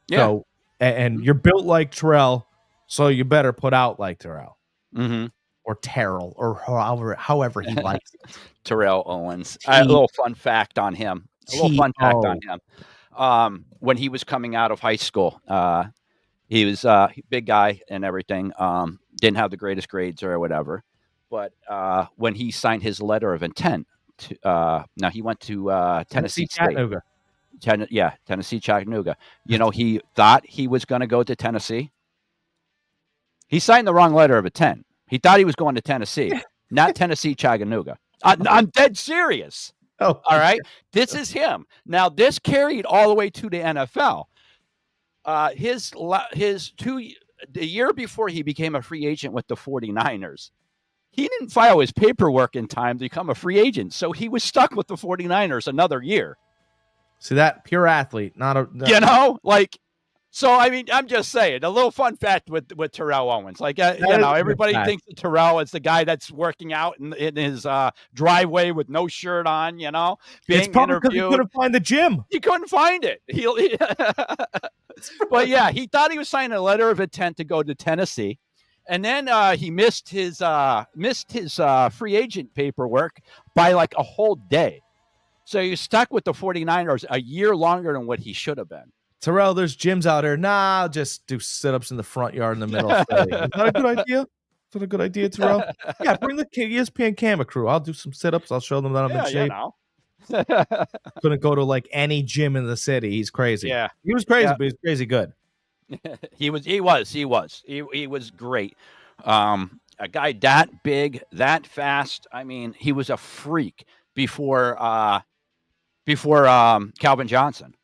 Yeah. So, and you're built like Terrell, so you better put out like Terrell. Or Terrell, or however he likes it. Terrell Owens. A little fun fact on him. When he was coming out of high school, he was a big guy and everything. Didn't have the greatest grades or whatever. But when he signed his letter of intent, now he went to Tennessee State. Chattanooga. Tennessee Chattanooga. He thought he was going to go to Tennessee. He signed the wrong letter of intent. He thought he was going to Tennessee, not Tennessee Chattanooga. I'm dead serious. Oh, all right. This is him. Now, this carried all the way to the NFL. The year before he became a free agent with the 49ers, he didn't file his paperwork in time to become a free agent. So he was stuck with the 49ers another year. See that? Pure athlete, not a... So, I mean, I'm just saying, a little fun fact with Terrell Owens. Everybody thinks that Terrell is the guy that's working out in his driveway with no shirt on, being it's probably interviewed. He couldn't find the gym. He couldn't find it. But yeah, he thought he was signing a letter of intent to go to Tennessee. And then he missed his free agent paperwork by like a whole day. So he was stuck with the 49ers a year longer than what he should have been. Terrell, there's gyms out there. Nah, I'll just do sit-ups in the front yard in the middle of Philly. Is that a good idea? Is that a good idea, Terrell? Yeah, bring the ESPN camera crew. I'll do some sit-ups. I'll show them that I'm in shape. Couldn't go to like any gym in the city. He's crazy. Yeah. He was crazy, but he's crazy good. He was great. A guy that big, that fast. I mean, he was a freak before Calvin Johnson.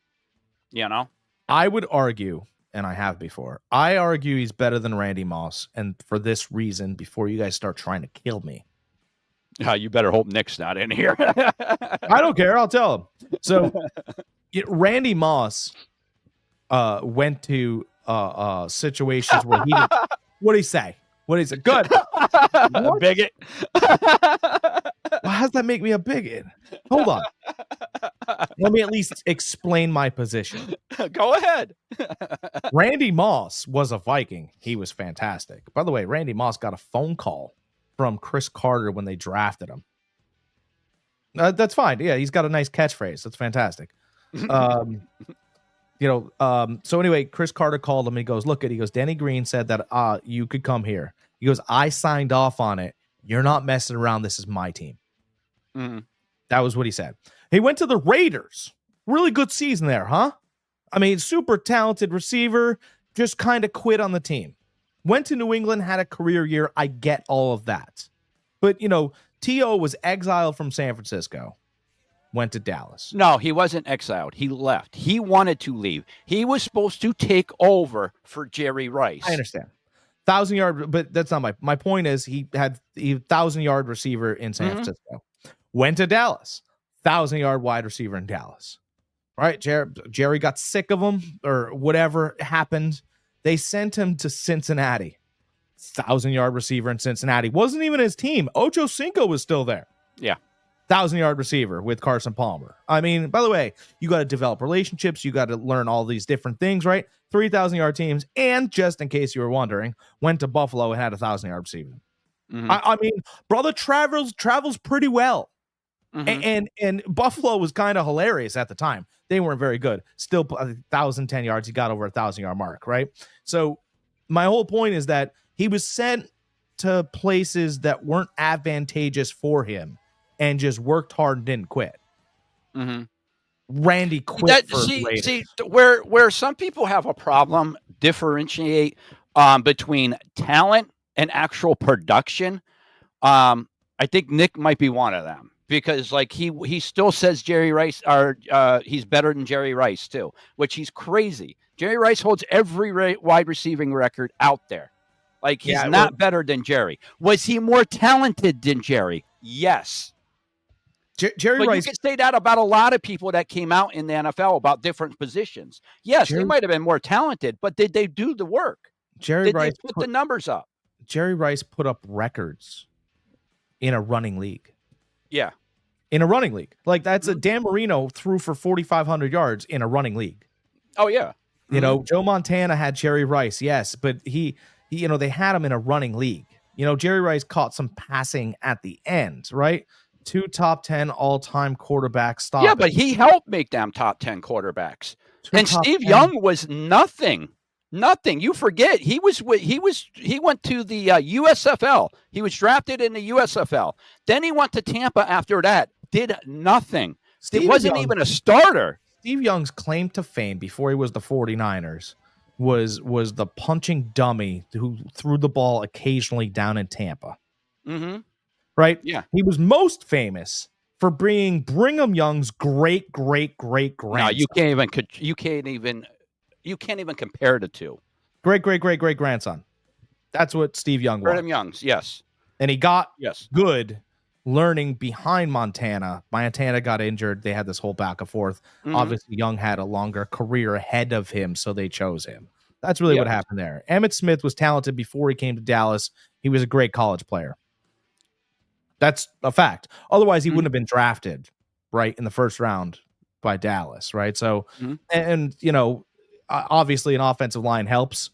I would argue, and I have before, I argue he's better than Randy Moss. And for this reason, before you guys start trying to kill me. You better hope Nick's not in here. I don't care. I'll tell him. So Randy Moss went to situations where he did, what did he say? What did he say? Good. A bigot. Well, how does that make me a bigot? Hold on. Let me at least explain my position. Go ahead. Randy Moss was a Viking. He was fantastic. By the way, Randy Moss got a phone call from Chris Carter when they drafted him. That's fine. Yeah, he's got a nice catchphrase. That's fantastic. So anyway, Chris Carter called him and he goes, Danny Green said that you could come here. He goes, I signed off on it. You're not messing around. This is my team. That was what he said. He went to the Raiders. Really good season there, huh? I mean, super talented receiver, just kind of quit on the team. Went to New England, had a career year. I get all of that. But, T.O. was exiled from San Francisco. Went to Dallas. No, he wasn't exiled. He left. He wanted to leave. He was supposed to take over for Jerry Rice. I understand. 1,000-yard, but that's not my point is he had a 1,000-yard receiver in San Francisco. Went to Dallas. 1,000-yard wide receiver in Dallas. Right? Jerry got sick of him or whatever happened. They sent him to Cincinnati. 1,000-yard receiver in Cincinnati. Wasn't even his team. Ocho Cinco was still there. Yeah. 1,000-yard receiver with Carson Palmer. I mean, by the way, you got to develop relationships. You got to learn all these different things, right? 3,000-yard teams. And just in case you were wondering, went to Buffalo and had a 1,000-yard receiver. I mean, brother travels pretty well. And Buffalo was kind of hilarious at the time. They weren't very good. Still 1,010 yards. He got over 1,000-yard mark, right? So my whole point is that he was sent to places that weren't advantageous for him and just worked hard and didn't quit. Randy quit for Raiders. See, where some people have a problem differentiate between talent and actual production. I think Nick might be one of them. Because like he still says Jerry Rice he's better than Jerry Rice too, which he's crazy. Jerry Rice holds every wide receiving record out there. Like he's not better than Jerry. Was he more talented than Jerry? Yes. Jerry Rice. You could say that about a lot of people that came out in the NFL about different positions. Yes, they might have been more talented, but did they do the work? Did they put the numbers up? Jerry Rice put up records in a running league. Yeah. In a running league. Like that's Dan Marino threw for 4,500 yards in a running league. Oh yeah. You know, Joe Montana had Jerry Rice. Yes. But he, they had him in a running league. Jerry Rice caught some passing at the end, right? 2 top 10 all-time quarterback stops. Yeah, but he helped make them top 10 quarterbacks. And Steve Young was nothing. Nothing. You forget he went to the USFL. He was drafted in the USFL. Then he went to Tampa after that. Did nothing. It wasn't even a starter. Steve Young's claim to fame before he was the 49ers was the punching dummy who threw the ball occasionally down in Tampa. Right? Yeah. He was most famous for being Brigham Young's great grandson. No, you can't even compare the two. Great grandson. That's what Steve Young was. Brigham Young's, yes. And he got good learning behind Montana. Montana got injured. They had this whole back and forth. Obviously, Young had a longer career ahead of him, so they chose him. That's really what happened there. Emmitt Smith was talented before he came to Dallas. He was a great college player. That's a fact. Otherwise, he wouldn't have been drafted, right, in the first round by Dallas, right? So, and obviously an offensive line helps.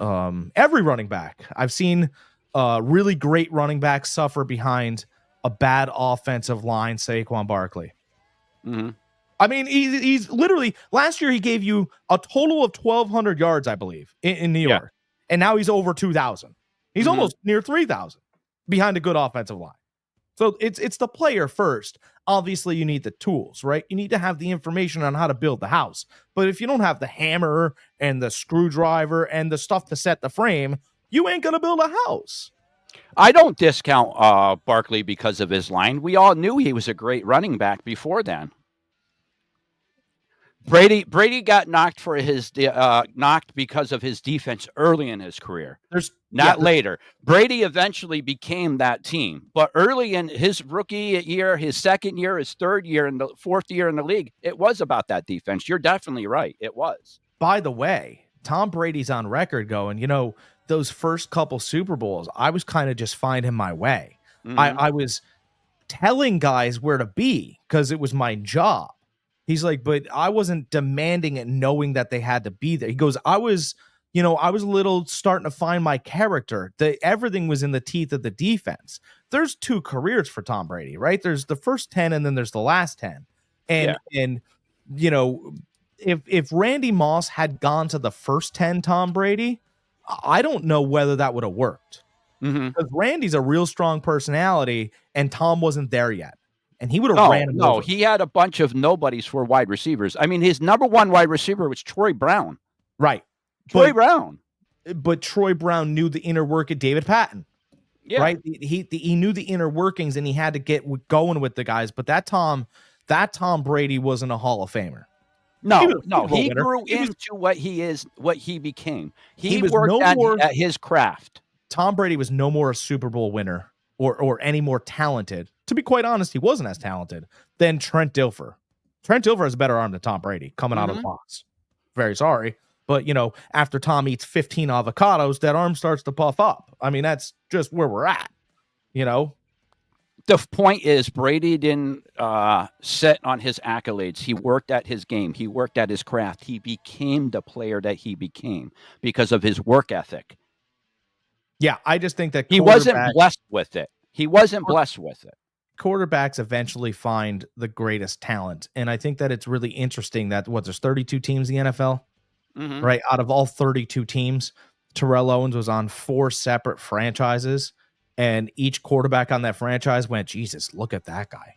Every running back. I've seen really great running backs suffer behind a bad offensive line, Saquon Barkley. I mean, he's literally, last year he gave you a total of 1,200 yards, I believe, in New York. And now he's over 2,000. He's almost near 3,000 behind a good offensive line. So it's the player first. Obviously, you need the tools, right? You need to have the information on how to build the house. But if you don't have the hammer and the screwdriver and the stuff to set the frame, you ain't going to build a house. I don't discount Barkley because of his line. We all knew he was a great running back before then. Brady got knocked because of his defense early in his career. Later. Brady eventually became that team, but early in his rookie year, his second year, his third year, and the fourth year in the league, it was about that defense. You're definitely right. It was. By the way, Tom Brady's on record going, those first couple Super Bowls, I was kind of just finding my way. I was telling guys where to be because it was my job. He's like, but I wasn't demanding it, knowing that they had to be there. He goes, I was a little starting to find my character. Everything was in the teeth of the defense. There's 2 careers for Tom Brady, right? There's the first 10 and then there's the last 10. And if Randy Moss had gone to the first 10 Tom Brady, I don't know whether that would have worked. Because Randy's a real strong personality and Tom wasn't there yet. And he would have ran him over. He had a bunch of nobodies for wide receivers. I mean, his number 1 wide receiver was Troy Brown. Right. Troy Brown. But Troy Brown knew the inner work of David Patton. Yeah. Right? He knew the inner workings and he had to get going with the guys. But that Tom Brady wasn't a Hall of Famer. No. He grew into what he became. He worked at his craft. Tom Brady was no more a Super Bowl winner or any more talented. To be quite honest, he wasn't as talented than Trent Dilfer. Trent Dilfer has a better arm than Tom Brady coming out of the box. Very sorry. But, after Tom eats 15 avocados, that arm starts to puff up. I mean, that's just where we're at, The point is Brady didn't sit on his accolades. He worked at his game. He worked at his craft. He became the player that he became because of his work ethic. Yeah, I just think that he wasn't blessed with it. quarterbacks eventually find the greatest talent. And I think that it's really interesting that there's 32 teams in the NFL, right? Out of all 32 teams, Terrell Owens was on 4 separate franchises, and each quarterback on that franchise went, Jesus, look at that guy.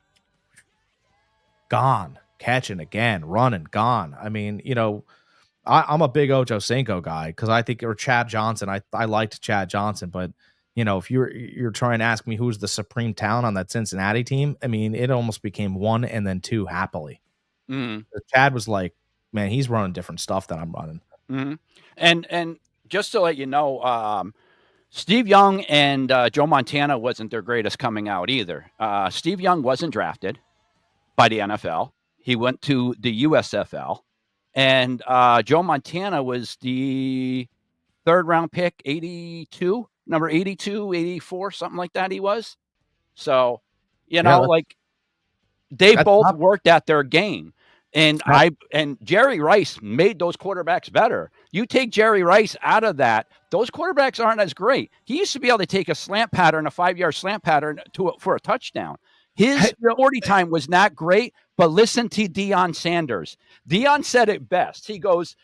Gone, catching again, running, gone. I mean, I'm a big Ocho Cinco guy because I think, or Chad Johnson. I liked Chad Johnson, but if you're trying to ask me who's the supreme talent on that Cincinnati team, I mean, it almost became 1 and then 2 happily. Chad was like, man, he's running different stuff than I'm running. And just to let you know, Steve Young and Joe Montana wasn't their greatest coming out either. Steve Young wasn't drafted by the NFL. He went to the USFL. And Joe Montana was the 3rd round pick, 82, number 82, 84, something like that he was. So, they both worked at their game. And Jerry Rice made those quarterbacks better. You take Jerry Rice out of that, those quarterbacks aren't as great. He used to be able to take a slant pattern, a 5-yard slant pattern for a touchdown. His 40 time was not great, but listen to Deion Sanders. Deion said it best. He goes,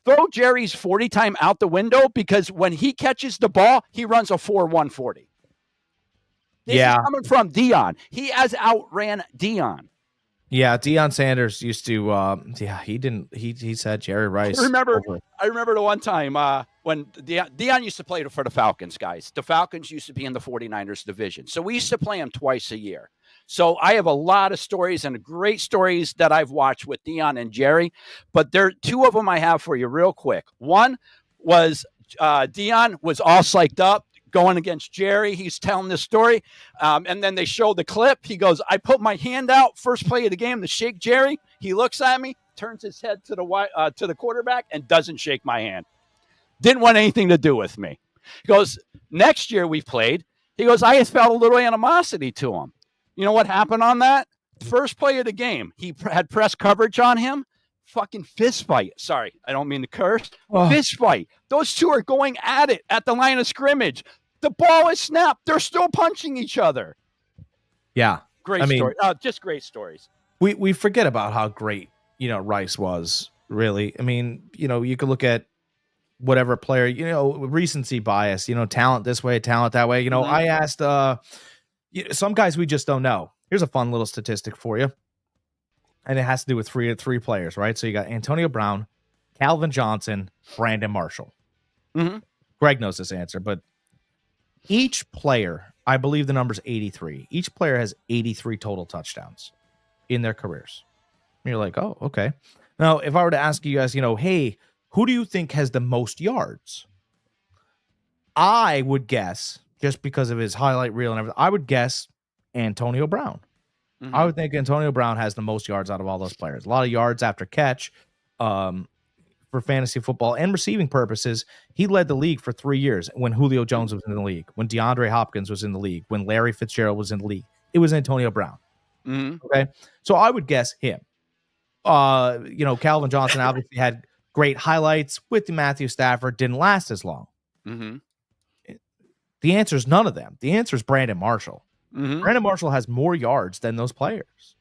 throw Jerry's 40 time out the window because when he catches the ball, he runs a 4.140. This is coming from Deion. He has outran Deion. Yeah, Deion Sanders used to. He said Jerry Rice. I remember the one time when Deion used to play for the Falcons, guys. The Falcons used to be in the 49ers division, so we used to play them twice a year. So I have a lot of stories and great stories that I've watched with Deion and Jerry, but there are 2 of them I have for you real quick. One was Deion was all psyched up, going against Jerry. He's telling this story. And then they show the clip. He goes, I put my hand out first play of the game to shake Jerry. He looks at me, turns his head to the quarterback and doesn't shake my hand. Didn't want anything to do with me. He goes, next year we played. He goes, I felt a little animosity to him. You know what happened on that? First play of the game. He had press coverage on him. Fucking fist fight. Sorry, I don't mean to curse. Fist fight. Those 2 are going at it at the line of scrimmage. The ball is snapped. They're still punching each other. Yeah. Great story. Just great stories. We forget about how great, Rice was, really. I mean, you could look at whatever player, recency bias, talent this way, talent that way. I asked some guys we just don't know. Here's a fun little statistic for you. And it has to do with three players, right? So you got Antonio Brown, Calvin Johnson, Brandon Marshall. Greg knows this answer, but each player, I believe the number's 83. Each player has 83 total touchdowns in their careers. And you're like, oh, okay. Now, if I were to ask you guys, hey, who do you think has the most yards? I would guess, just because of his highlight reel and everything, I would guess Antonio Brown. I would think Antonio Brown has the most yards out of all those players. A lot of yards after catch for fantasy football and receiving purposes. He led the league for 3 years when Julio Jones was in the league, when DeAndre Hopkins was in the league, when Larry Fitzgerald was in the league. It was Antonio Brown. Okay. So I would guess him. Calvin Johnson obviously had great highlights with Matthew Stafford, didn't last as long. The answer is none of them. The answer is Brandon Marshall. Brandon Marshall has more yards than those players,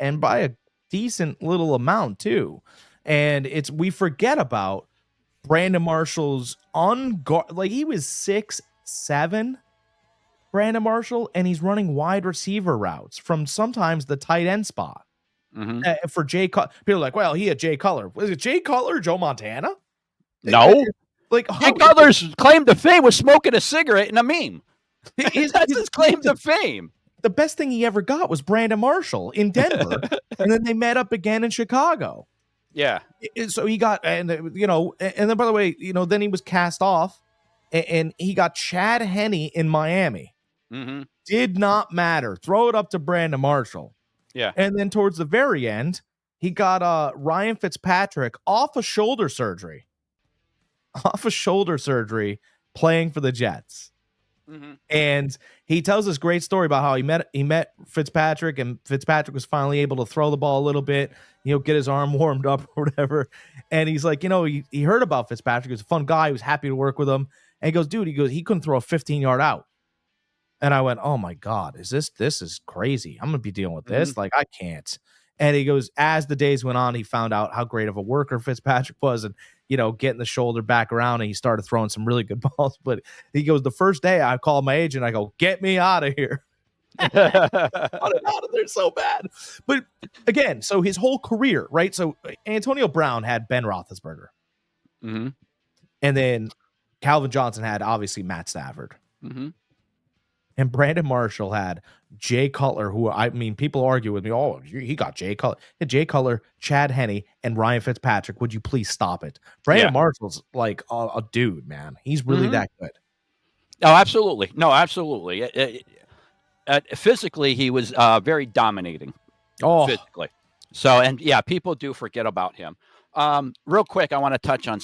and by a decent little amount too. And we forget about Brandon Marshall's he was 6'7", Brandon Marshall, and he's running wide receiver routes from sometimes the tight end spot. For Jay Cutler, people are like, well, he had Jay Cutler. Was it Jay Cutler or Joe Montana? No. Jay Cutler's claim to fame was smoking a cigarette in a meme. That's his claim to fame. The best thing he ever got was Brandon Marshall in Denver, and then they met up again in Chicago. Yeah. So he got, and then by the way, then he was cast off, and he got Chad Henne in Miami. Did not matter. Throw it up to Brandon Marshall. Yeah. And then towards the very end, he got Ryan Fitzpatrick off of shoulder surgery, playing for the Jets. And he tells this great story about how he met Fitzpatrick, and Fitzpatrick was finally able to throw the ball a little bit, get his arm warmed up or whatever. And he's like, he heard about Fitzpatrick. He was a fun guy. He was happy to work with him. And he goes, he couldn't throw a 15-yard out. And I went, oh my God, this is crazy. I'm gonna be dealing with this. Mhm. Like, I can't. And he goes, as the days went on, he found out how great of a worker Fitzpatrick was, and getting the shoulder back around, and he started throwing some really good balls. But he goes, the first day I called my agent, I go, get me out of here. Wanted out of there so bad. But again, so his whole career, right? So Antonio Brown had Ben Roethlisberger, hmm and then Calvin Johnson had obviously Matt Stafford. hmm And Brandon Marshall had Jay Cutler, who, I mean, people argue with me. Oh, he got Jay Cutler. Had Jay Cutler, Chad Henne, and Ryan Fitzpatrick. Would you please stop it? Brandon Marshall's like a dude, man. He's really that good. Oh, absolutely. No, absolutely. Physically, he was very dominating. Oh, Physically. So, and yeah, people do forget about him. Real quick, I want to touch on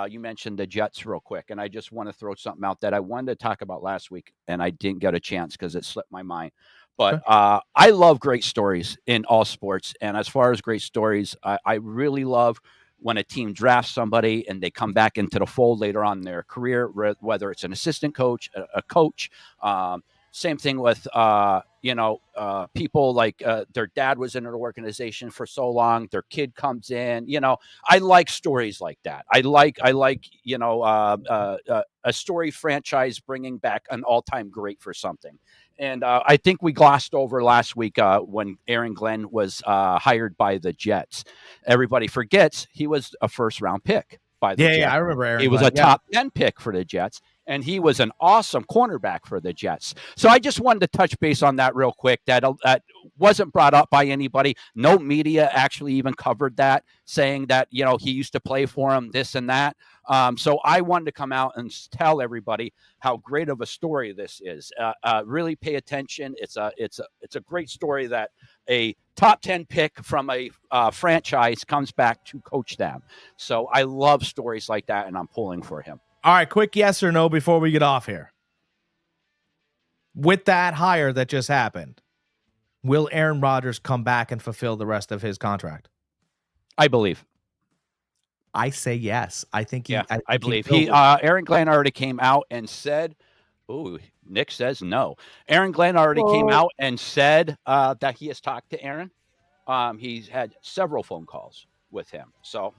you mentioned the Jets real quick, and I just want to throw something out that I wanted to talk about last week, and I didn't get a chance because it slipped my mind. But I love great stories in all sports, and as far as great stories, I really love when a team drafts somebody and they come back into the fold later on in their career, whether it's an assistant coach, a coach. Same thing with, people like their dad was in an organization for so long, their kid comes in, I like stories like that. I like, a story franchise bringing back an all-time great for something. And I think we glossed over last week when Aaron Glenn was hired by the Jets. Everybody forgets he was a first-round pick by the Jets. Yeah, I remember Aaron He was Glenn. a top 10 pick for the Jets, and he was an awesome cornerback for the Jets. So I just wanted to touch base on that real quick. That wasn't brought up by anybody. No media actually even covered that, saying that, he used to play for him, this and that. So I wanted to come out and tell everybody how great of a story this is. Really pay attention. It's a great story that a top 10 pick from a franchise comes back to coach them. So I love stories like that, and I'm pulling for him. All right, quick yes or no before we get off here. With that hire that just happened, will Aaron Rodgers come back and fulfill the rest of his contract? I believe. I say yes. I think I believe Aaron Glenn already came out and said, "Ooh, Nick says no." Aaron Glenn already came out and said that he has talked to Aaron. He's had several phone calls with him. So,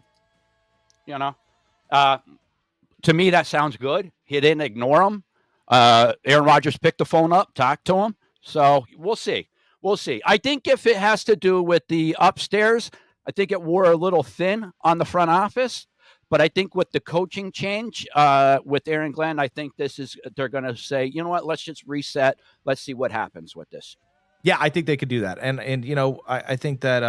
to me, that sounds good. He didn't ignore him. Aaron Rodgers picked the phone up, talked to him. So we'll see. We'll see. I think if it has to do with the upstairs, I think it wore a little thin on the front office. But I think with the coaching change with Aaron Glenn, I think they're going to say, you know what, let's just reset. Let's see what happens with this. Yeah, I think they could do that. And I think that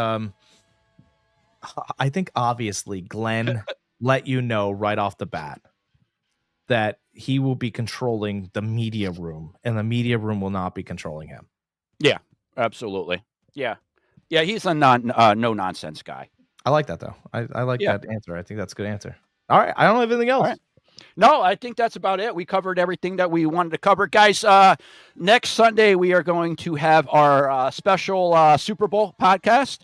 I think obviously Glenn let you know right off the bat that he will be controlling the media room, and the media room will not be controlling him. Yeah, absolutely. Yeah. Yeah, he's a no-nonsense guy. I like that, though. I like that answer. I think that's a good answer. All right, I don't have anything else. Right. No, I think that's about it. We covered everything that we wanted to cover. Guys, next Sunday we are going to have our special Super Bowl podcast.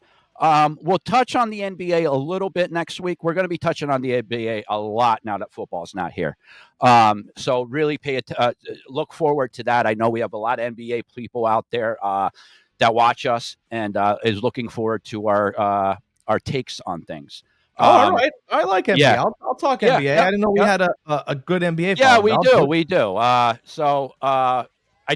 We'll touch on the NBA a little bit next week. We're going to be touching on the NBA a lot now that football's not here. So really look forward to that. I know we have a lot of NBA people out there that watch us and is looking forward to our takes on things. All right. I like NBA. Yeah. I'll talk NBA. I didn't know we had a good NBA Yeah, following. we do. So I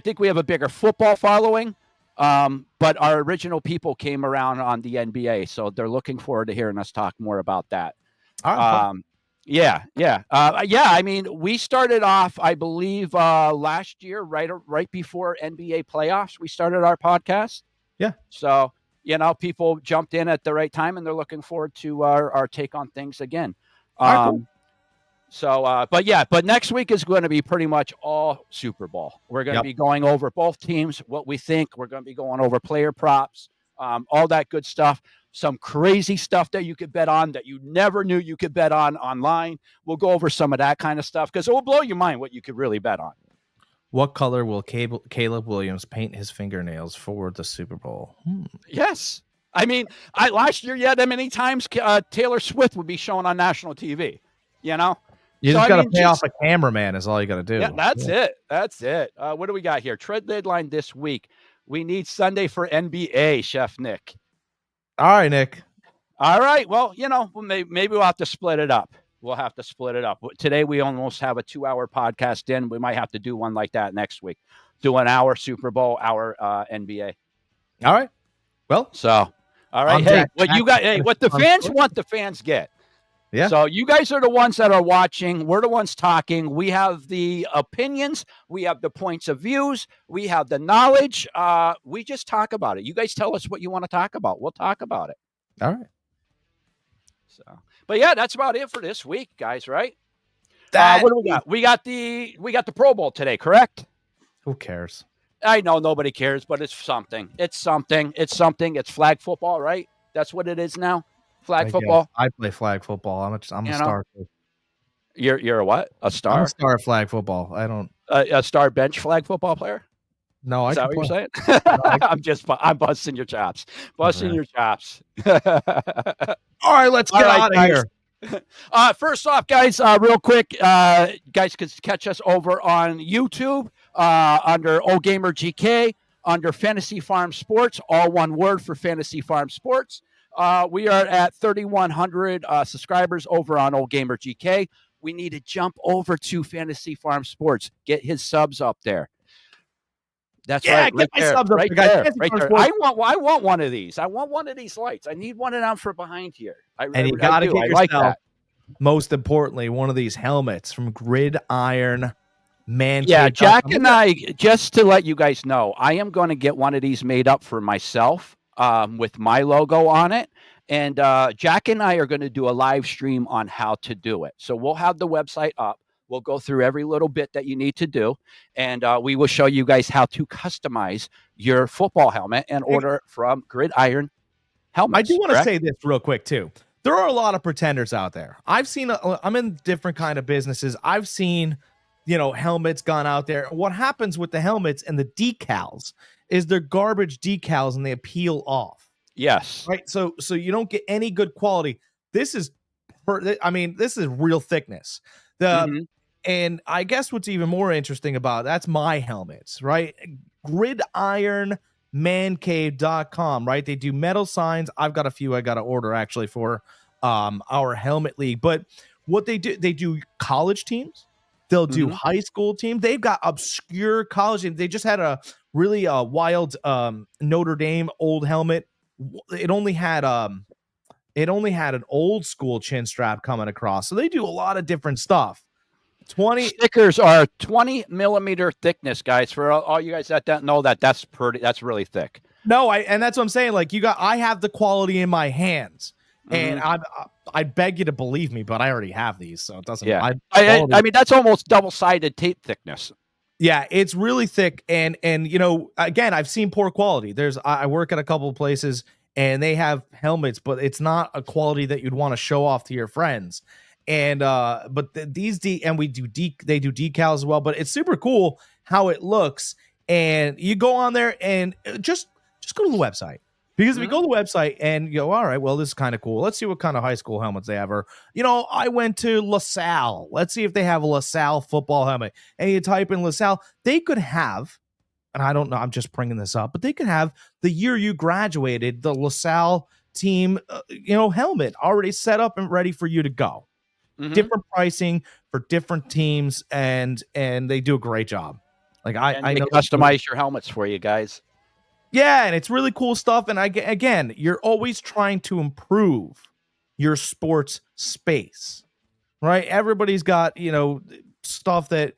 think we have a bigger football following. But our original people came around on the NBA, so they're looking forward to hearing us talk more about that. All right, Yeah. I mean, we started off, I believe, last year, right before NBA playoffs. We started our podcast. Yeah. So people jumped in at the right time, and they're looking forward to our take on things again. All right, cool. So, but next week is going to be pretty much all Super Bowl. We're going to be going over both teams, what we think. We're going to be going over player props, all that good stuff. Some crazy stuff that you could bet on that you never knew you could bet on online. We'll go over some of that kind of stuff because it will blow your mind what you could really bet on. What color will Caleb Williams paint his fingernails for the Super Bowl? Yes. I mean, last year, that many times Taylor Swift would be shown on national TV, You just got to pay off a cameraman is all you got to do. Yeah, that's it. That's it. What do we got here? Trade deadline this week. We need Sunday for NBA, Chef Nick. All right, Nick. All right. Well, maybe we'll have to split it up. Today we almost have a 2-hour podcast in. We might have to do one like that next week. Do an hour Super Bowl, hour NBA. All right. Well, all right. Hey, what the fans want, the fans get. Yeah. So you guys are the ones that are watching. We're the ones talking. We have the opinions. We have the points of views. We have the knowledge. We just talk about it. You guys tell us what you want to talk about. We'll talk about it. All right. So, but yeah, that's about it for this week, guys. Right? What do we got? We got the Pro Bowl today, correct? Who cares? I know nobody cares, but it's something. It's something. It's something. It's flag football, right? That's what it is now. Flag football. I play flag football. I'm a star. You're a what? A star? I'm a star at flag football. I don't a star bench flag football player. No, Is that what you're saying? I'm busting your chops. Your chops. All right, let's get out of here. First off, guys, real quick, guys can catch us over on YouTube under OGamerGK, under Fantasy Farm Sports, all one word for Fantasy Farm Sports. We are at 3,100 subscribers over on OGamerGK. We need to jump over to Fantasy Farm Sports. Get his subs up there. That's right. Get my subs up right there. Right there. I want one of these. I want one of these lights. I need one of them for behind here. And you got to get yourself, most importantly, one of these helmets from Gridiron Man. Yeah, Jack and I, just to let you guys know, I am going to get one of these made up for myself with my logo on it. And Jack and I are going to do a live stream on how to do it. So we'll have the website up. We'll go through every little bit that you need to do, and we will show you guys how to customize your football helmet and order from Gridiron Helmets. I do want to say this real quick, too. There are a lot of pretenders out there. I'm in different kind of businesses. I've seen, helmets gone out there. What happens with the helmets and the decals is they're garbage decals and they peel off. Yes. Right. So you don't get any good quality. This is real thickness. And I guess what's even more interesting about that's my helmets, right? GridironManCave.com, right? They do metal signs. I've got a few I got to order actually for our helmet league. But what they do college teams. They'll do high school teams. They've got obscure college teams. They just had a really wild Notre Dame old helmet. It only had an old school chin strap coming across. So they do a lot of different stuff. Stickers are 20 millimeter thickness, guys. For all you guys that don't know that's really thick. No, and that's what I'm saying. Like I have the quality in my hands, and I beg you to believe me, but I already have these, so it doesn't. Yeah, I mean that's almost double-sided tape thickness. Yeah, it's really thick, and again, I've seen poor quality. I work at a couple of places, and they have helmets, but it's not a quality that you'd want to show off to your friends. And but they do decals as well, but it's super cool how it looks. And you go on there and just go to the website, because if you go to the website and you go, all right, well, this is kind of cool. Let's see what kind of high school helmets they have. Or, I went to LaSalle. Let's see if they have a LaSalle football helmet. And you type in LaSalle, they could have, and I don't know, I'm just bringing this up, but they could have the year you graduated, the LaSalle team, helmet already set up and ready for you to go. Different pricing for different teams, and they do a great job. Like I know customize your helmets for you guys. Yeah, and it's really cool stuff. And again, you're always trying to improve your sports space, right? Everybody's got stuff that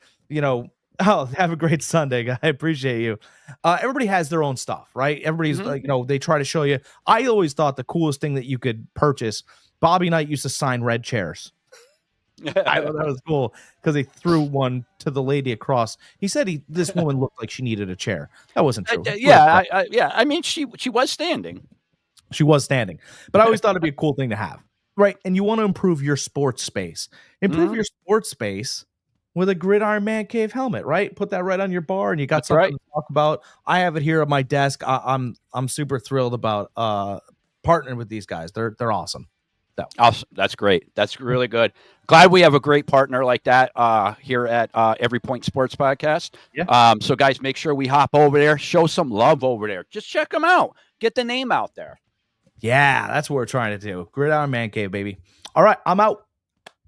Oh, have a great Sunday, guy. I appreciate you. Everybody has their own stuff, right? Everybody's they try to show you. I always thought the coolest thing that you could purchase. Bobby Knight used to sign red chairs. I thought that was cool because he threw one to the lady across. He said this woman looked like she needed a chair. That wasn't true. I mean, she was standing. She was standing, but I always thought it'd be a cool thing to have, right? And you want to improve your sports space. Improve your sports space with a Gridiron Man Cave helmet, right? Put that right on your bar, and you got something to talk about. I have it here at my desk. I'm super thrilled about partnering with these guys. They're awesome. Awesome. That's great. That's really good. Glad we have a great partner like that here at Every Point Sports Podcast. Yeah. So, guys, make sure we hop over there, show some love over there. Just check them out. Get the name out there. Yeah, that's what we're trying to do. Gridiron Man Cave, baby. All right, I'm out.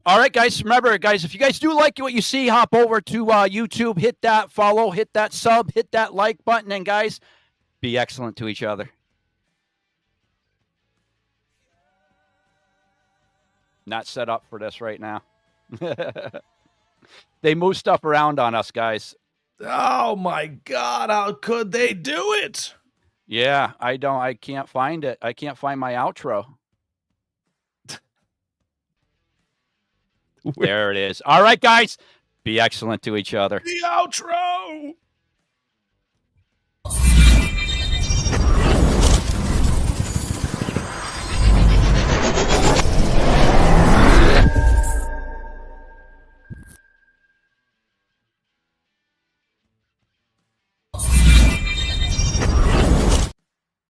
All right, guys. Remember, guys, if you guys do like what you see, hop over to YouTube, hit that follow, hit that sub, hit that like button, and guys, be excellent to each other. Not set up for this right now. They move stuff around on us, guys. Oh my God, how could they do it? Yeah, I can't find it. I can't find my outro. There it is. All right, guys. Be excellent to each other. The outro.